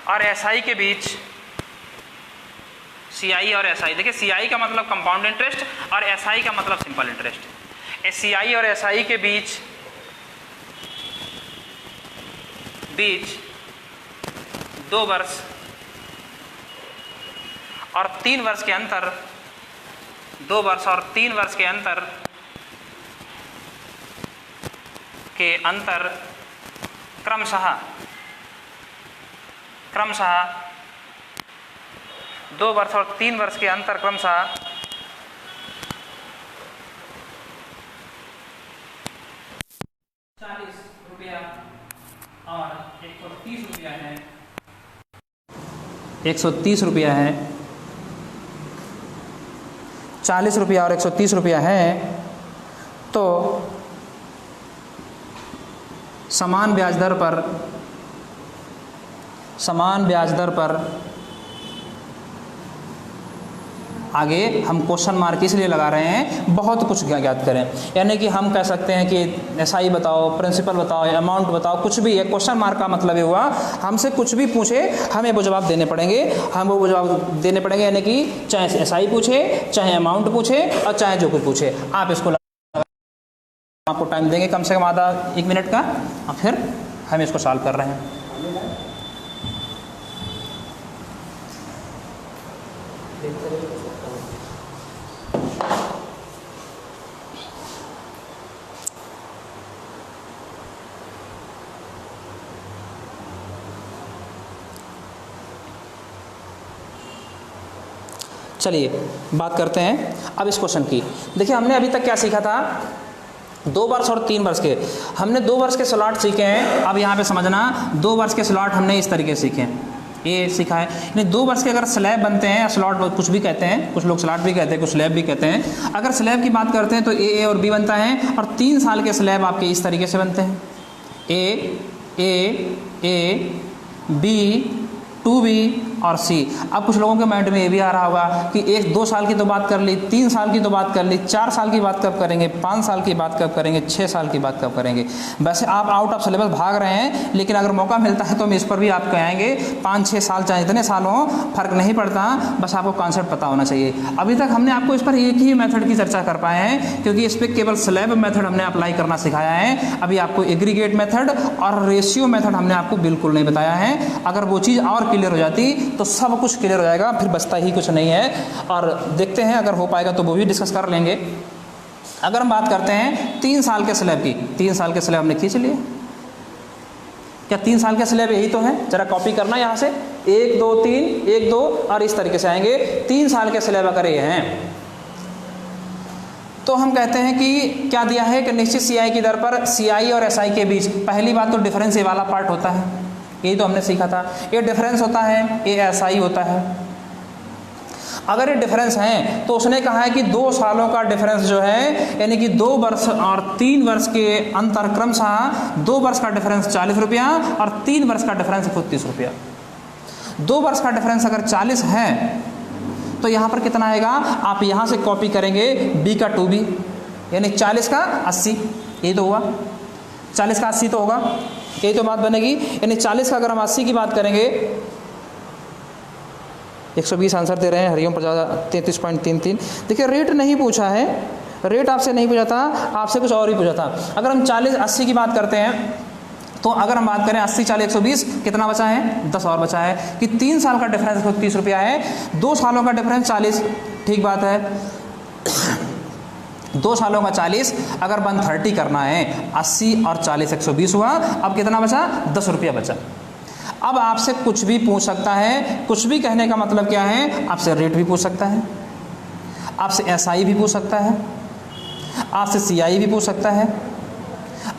और एसआई के बीच, सीआई और एसआई, देखिए सीआई का मतलब कंपाउंड इंटरेस्ट और एसआई का मतलब सिंपल इंटरेस्ट। सीआई और एसआई के बीच 2 वर्ष और 3 वर्ष के अंतर, 2 वर्ष और 3 वर्ष के अंतर क्रमशः 2 वर्ष और 3 वर्ष के अंतर क्रमशः 40 रुपया और 130 रुपया है, 130 रुपया है, 40 रुपया और 130 रुपया है, तो समान ब्याज दर पर आगे हम क्वेश्चन मार्क इसलिए लगा रहे हैं बहुत कुछ ज्ञात करें, यानी कि हम कह सकते हैं कि एसआई बताओ, प्रिंसिपल बताओ, अमाउंट बताओ, कुछ भी है। क्वेश्चन मार्क का मतलब ये हुआ हमसे कुछ भी पूछे हमें वो जवाब देने पड़ेंगे, हम वो जवाब देने पड़ेंगे, यानी कि चाहे एसआई पूछे, चाहे अमाउंट पूछे और चाहे जो कुछ पूछे, आप इसको आपको टाइम देंगे कम से कम आधा 1 मिनट का, और फिर हम इसको सॉल्व कर रहे हैं। चलिए बात करते हैं अब इस क्वेश्चन की। देखिए हमने अभी तक क्या सीखा था, 2 वर्ष और 3 वर्ष के, हमने 2 वर्ष के स्लॉट सीखे हैं। अब यहाँ पे समझना, 2 वर्ष के स्लॉट हमने इस तरीके से सीखे हैं, ये सीखा है। यानी 2 वर्ष के अगर स्लैब बनते हैं, स्लॉट कुछ भी कहते हैं, कुछ लोग स्लॉट भी कहते हैं, कुछ स्लैब भी कहते हैं। अगर स्लैब की बात करते हैं तो ए और बी बनता है, और 3 साल के स्लैब आपके इस तरीके से बनते हैं, ए बी 2B और C। अब कुछ लोगों के माइंड में ये भी आ रहा होगा कि 1-2 साल की तो बात कर ली, 3 साल की तो बात कर ली, 4 साल की बात कब करेंगे, 5 साल की बात कब करेंगे, 6 साल की बात कब करेंगे। वैसे आप आउट ऑफ सिलेबस भाग रहे हैं, लेकिन अगर मौका मिलता है तो हम इस पर भी आपको आएंगे। 5-6 साल चाहे इतने साल हो, फर्क नहीं पड़ता, बस आपको कॉन्सेप्ट पता होना चाहिए। अभी तक हमने आपको इस पर एक ही मेथड की चर्चा कर पाए हैं, क्योंकि इस पर केवल स्लैब मेथड हमने अप्लाई करना सिखाया है। अभी आपको एग्रीगेट मेथड और रेशियो मेथड हमने आपको बिल्कुल नहीं बताया है। अगर वो चीज़ और क्लियर हो जाती तो सब कुछ क्लियर हो जाएगा, फिर बचता ही कुछ नहीं है। और देखते हैं अगर हो पाएगा तो वो भी डिस्कस कर लेंगे। अगर हम बात करते हैं 3 साल के स्लैब की, 3 साल के स्लैब हमने खींच लिए, क्या 3 साल के स्लैब यही तो है? जरा कॉपी करना यहाँ से, 1 2 3 1 2 और इस तरीके से आएंगे। 3 साल के स्लैब अगर ये हैं तो तो हम कहते हैं कि क्या दिया है कि निश्चित सीआई की दर पर सीआई और एसआई के बीच, पहली बात तो डिफरेंस ये वाला पार्ट होता है, यही तो हमने सीखा था, ये डिफरेंस होता है, ये एसआई होता है। अगर ये डिफरेंस है तो उसने कहा है कि 2 सालों का डिफरेंस जो है, यानी कि 2 वर्ष और 3 वर्ष के अंतर क्रमशः 2 वर्ष का डिफरेंस 40 रुपया और 3 वर्ष का डिफरेंस 31 रुपया। 2 वर्ष का डिफरेंस अगर 40 है तो यहाँ पर कितना आएगा, आप यहाँ से कॉपी करेंगे b का 2b, यानी 40 का 80, यही तो हुआ, 40 का 80 तो होगा, यही तो बात बनेगी। यानी 40 का अगर हम 80 की बात करेंगे, 120 आंसर दे रहे हैं हरिओम प्रजापति 33.33। देखिए रेट नहीं पूछा है, रेट आपसे नहीं पूछा था, आपसे कुछ और ही पूछा था। अगर हम 40-80 की बात करते हैं तो अगर हम बात करें 80 40 120 कितना बचा है, 10 और बचा है कि 3 साल का डिफरेंस 30 रुपया है, 2 सालों का डिफरेंस 40, ठीक बात है। 2 सालों का 40 अगर 130 करना है, 80 और 40 120 हुआ, अब कितना बचा, 10 रुपया बचा। अब आपसे कुछ भी पूछ सकता है, कुछ भी कहने का मतलब क्या है, आपसे रेट भी पूछ सकता है, आपसे एसआई भी पूछ सकता है, आपसे सीआई भी पूछ सकता है,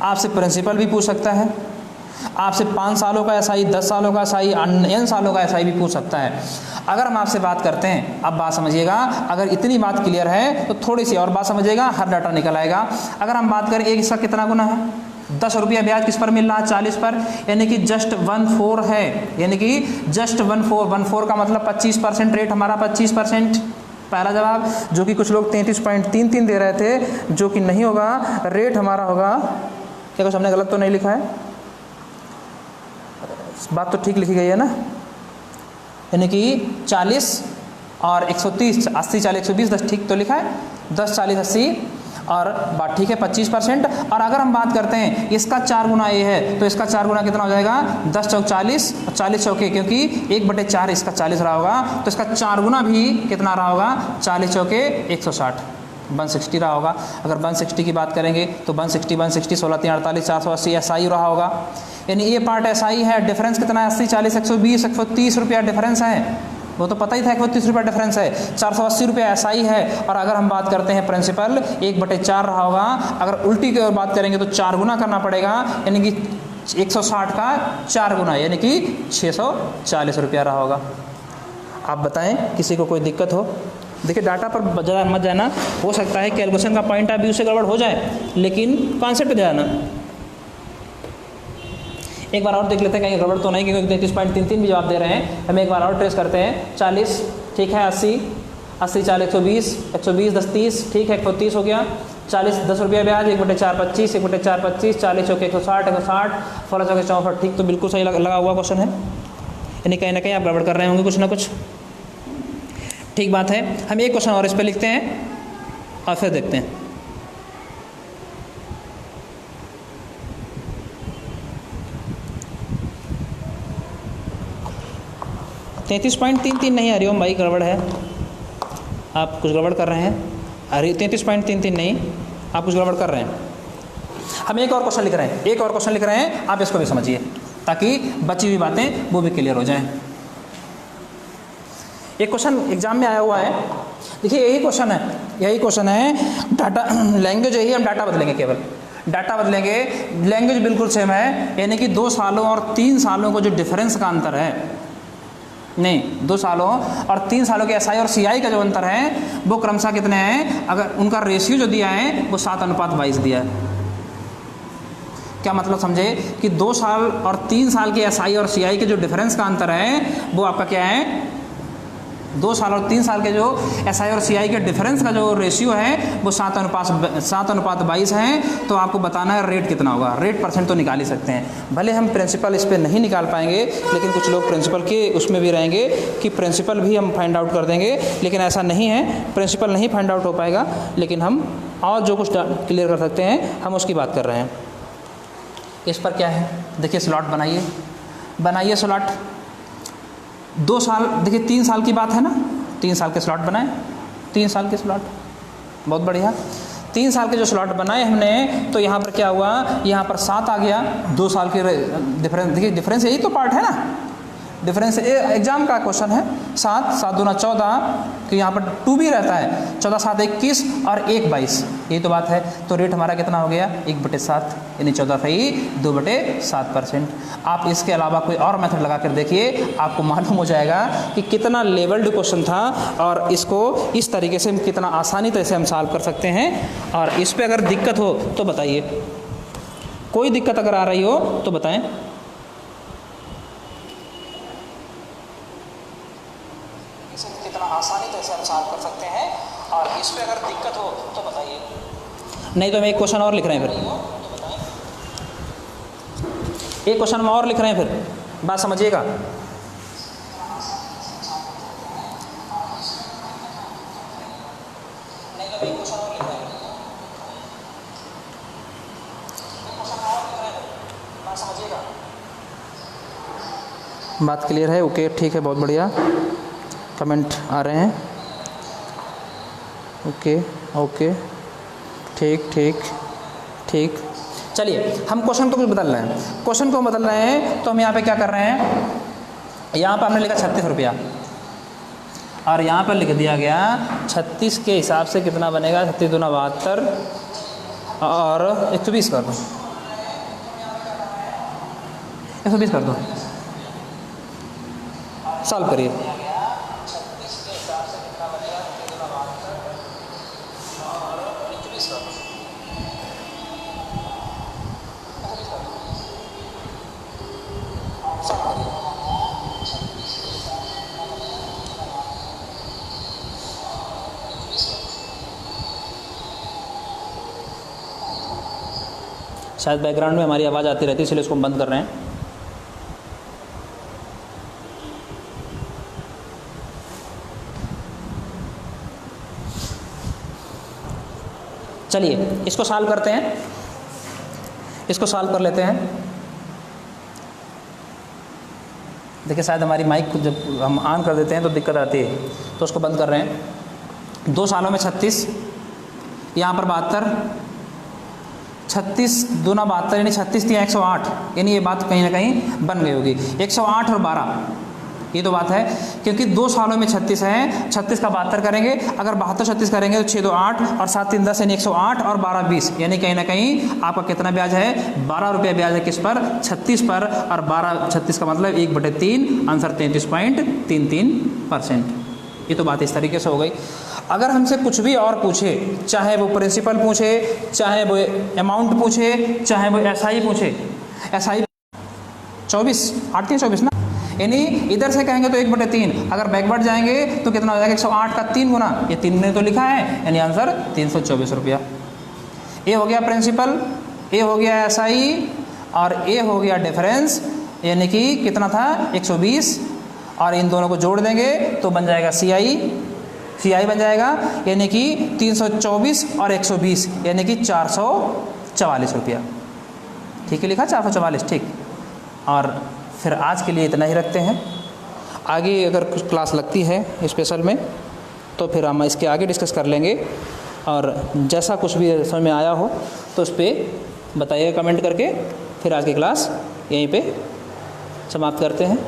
आपसे प्रिंसिपल भी पूछ सकता है, आपसे 5 सालों का एसआई, 10 सालों का एसआई, n सालों का एसआई भी पूछ सकता है। अगर हम आपसे बात करते हैं, अब बात समझिएगा, अगर इतनी बात क्लियर है तो थोड़ी सी और बात समझिएगा, हर डाटा निकल आएगा। अगर हम बात करें एक इसका कितना गुना है, 10 रुपया ब्याज किस पर मिल रहा है, 40 पर, यानी कि जस्ट 1/4 है, यानी कि जस्ट 1/4 का मतलब 25% रेट हमारा 25%, पहला जवाब। जो कि कुछ लोग 33.33 दे रहे थे, जो कि नहीं होगा, रेट हमारा होगा, क्या कुछ हमने गलत तो नहीं लिखा है, बात तो ठीक लिखी गई है ना, यानी कि 40 और 130, 80 40 120, 10 ठीक तो लिखा है, 10 40 80 और बात ठीक है 25%। और अगर हम बात करते हैं इसका 4 गुना ये है, तो इसका 4 गुना कितना हो जाएगा, 10 चौक 40 और 40 चौके, क्योंकि 1/4 इसका 40 रहा होगा, तो इसका 4 गुना भी कितना रहा होगा, 40 चौके 160, 160 रहा होगा। अगर 160 की बात करेंगे तो 160 16 3 48 480 एसआई रहा होगा, यानी ये पार्ट एसआई है। डिफरेंस कितना है, 80 40 120 130 रुपया डिफरेंस है, वो तो पता ही था 130 रुपया डिफरेंस है, 480 रुपया एसआई है। और अगर हम बात करते हैं प्रिंसिपल, 1/4 रहा होगा, अगर उल्टी की ओर बात करेंगे तो 4 गुना करना पड़ेगा, यानी कि 160 का 4 गुना, यानी कि 640 रुपया रहा होगा। आप बताएं किसी को कोई दिक्कत हो। देखिए डाटा पर ज़रा मत जाना, हो सकता है कैलकुलेशन का पॉइंट ऑफ व्यू से गड़बड़ हो जाए, लेकिन कॉन्सेप्ट पे जाना। एक बार और देख लेते हैं कहीं गड़बड़ तो नहीं, क्योंकि 33.33 भी जवाब दे रहे हैं। हम एक बार और ट्रेस करते हैं, 40 ठीक है, 80 40 120 10 30 ठीक है, 130 हो गया, 40 10 रुपया ब्याज, 1/4 25 1/4 25, 40 चौके 160 160 16 चौके 64, ठीक तो बिल्कुल सही लगा हुआ क्वेश्चन है, यानी कहीं ना कहीं आप गड़बड़ कर रहे होंगे कुछ ना कुछ, ठीक बात है। हम एक क्वेश्चन और इस पर लिखते हैं और फिर देखते हैं। $33.33 नहीं हरिओम भाई, गड़बड़ है, आप कुछ गड़बड़ कर रहे हैं। अरे 33.33 नहीं, आप कुछ गड़बड़ कर रहे हैं। हम एक और क्वेश्चन लिख रहे हैं, एक और क्वेश्चन लिख रहे हैं, आप इसको भी समझिए ताकि बची हुई बातें वो भी क्लियर हो जाएं। एक क्वेश्चन एग्जाम में आया हुआ है, देखिए यही क्वेश्चन है, डाटा लैंग्वेज यही, हम डाटा बदलेंगे, केवल डाटा बदलेंगे, लैंग्वेज बिल्कुल सेम है, यानी कि 2 सालों और 3 सालों को जो डिफरेंस का अंतर है, नहीं 2 सालों और 3 सालों के एसआई और सीआई का जो अंतर है वो क्रमशः कितने हैं, अगर उनका रेशियो जो दिया है वो 7:22 दिया है। क्या मतलब समझे कि 2 साल और 3 साल के एसआई और सीआई के जो डिफरेंस का अंतर है वो आपका क्या है, 2 साल और 3 साल के जो एसआई और सीआई के डिफरेंस का जो रेशियो है वो 7:22 है। तो आपको बताना है रेट कितना होगा, रेट परसेंट तो निकाल ही सकते हैं, भले हम प्रिंसिपल इस पर नहीं निकाल पाएंगे, लेकिन कुछ लोग प्रिंसिपल के उसमें भी रहेंगे कि प्रिंसिपल भी हम फाइंड आउट कर देंगे, लेकिन ऐसा नहीं है, प्रिंसिपल नहीं फाइंड आउट हो पाएगा, लेकिन हम और जो कुछ क्लियर कर सकते हैं हम उसकी बात कर रहे हैं। इस पर क्या है, देखिए स्लॉट बनाइए स्लॉट, 2 साल, देखिए 3 साल की बात है ना, 3 साल के स्लॉट बनाए, 3 साल के स्लॉट, बहुत बढ़िया, 3 साल के जो स्लॉट बनाए हमने, तो यहाँ पर क्या हुआ, यहाँ पर 7 आ गया, 2 साल के डिफरेंस, देखिए डिफरेंस यही तो पार्ट है ना, डिफरेंस एग्जाम का क्वेश्चन है। 7 7 दूना 14, कि यहाँ पर 2 भी रहता है, 14 7 21 और 1 22, यही तो बात है। तो रेट हमारा कितना हो गया 1/7, यानी 14 सही 2/7%। आप इसके अलावा कोई और मेथड लगा कर देखिए, आपको मालूम हो जाएगा कि कितना लेवल्ड क्वेश्चन था और इसको इस तरीके से हम कितना आसानी तरह से हम सॉल्व कर सकते हैं। और इस पर अगर दिक्कत हो तो बताइए, कोई दिक्कत अगर आ रही हो तो बताएं। कितना आसानी तरह से हम सॉल्व कर सकते हैं और इस पे अगर दिक्कत हो तो बताइए, नहीं तो हम एक क्वेश्चन और लिख रहे हैं फिर, एक क्वेश्चन हम और लिख रहे हैं फिर, बात समझिएगा। बात क्लियर है? ओके ठीक है, बहुत बढ़िया, कमेंट आ रहे हैं। ओके ओके ठीक ठीक ठीक। चलिए हम क्वेश्चन को कुछ बदल रहे हैं, क्वेश्चन को बदल रहे हैं तो हम यहाँ पे क्या कर रहे हैं, यहाँ पर हमने लिखा 36 रुपया और यहाँ पर लिख दिया गया 36 के हिसाब से कितना बनेगा, 36 दूना 72 और 120 कर दो, 120 कर दो, सॉल्व करिए। शायद बैकग्राउंड में हमारी आवाज़ आती रहती है, इसलिए इसको हम बंद कर रहे हैं। चलिए इसको सॉल्व करते हैं, इसको सॉल्व कर लेते हैं। देखिए शायद हमारी माइक को जब हम ऑन कर देते हैं तो दिक्कत आती है, तो उसको बंद कर रहे हैं। 2 सालों में 36, यहाँ पर 72, 36 दूना 72 यानी 36 3 108, यानी ये बात कहीं ना कहीं बन गई होगी। 108 और 12, ये तो बात है, क्योंकि 2 सालों में 36 है, 36 का 72 करेंगे, अगर 72 36 करेंगे तो 6 2 8 और 7 3 10 यानी 108 और 12 20, यानी कहीं ना कहीं आपका कितना ब्याज है, 12 रुपये ब्याज है किस पर, 36 पर, और 12 36 का मतलब 1/3, आंसर 33.33%। ये तो बात इस तरीके से हो गई। अगर हमसे कुछ भी और पूछे, चाहे वो प्रिंसिपल पूछे, चाहे वो अमाउंट पूछे, चाहे वो एसआई पूछे, एसआई 24 8 3 24 ना, यानी इधर से कहेंगे तो 1/3, अगर बैकवर्ड जाएंगे तो कितना हो जाएगा, 108 का 3 गुना, ये 3 ने तो लिखा है, यानी आंसर 324 रुपया। ये हो गया प्रिंसिपल, ये हो गया एसआई और ये हो गया डिफरेंस, यानी कि कितना था 120, और इन दोनों को जोड़ देंगे तो बन जाएगा सीआई बन जाएगा, यानी कि 324 और 120 यानी कि 444 रुपया। ठीक है, लिखा 444, ठीक। और फिर आज के लिए इतना ही रखते हैं, आगे अगर कुछ क्लास लगती है स्पेशल में तो फिर हम इसके आगे डिस्कस कर लेंगे, और जैसा कुछ भी समझ में आया हो तो उस पर बताइएगा कमेंट करके। फिर आज की क्लास यहीं पे समाप्त करते हैं।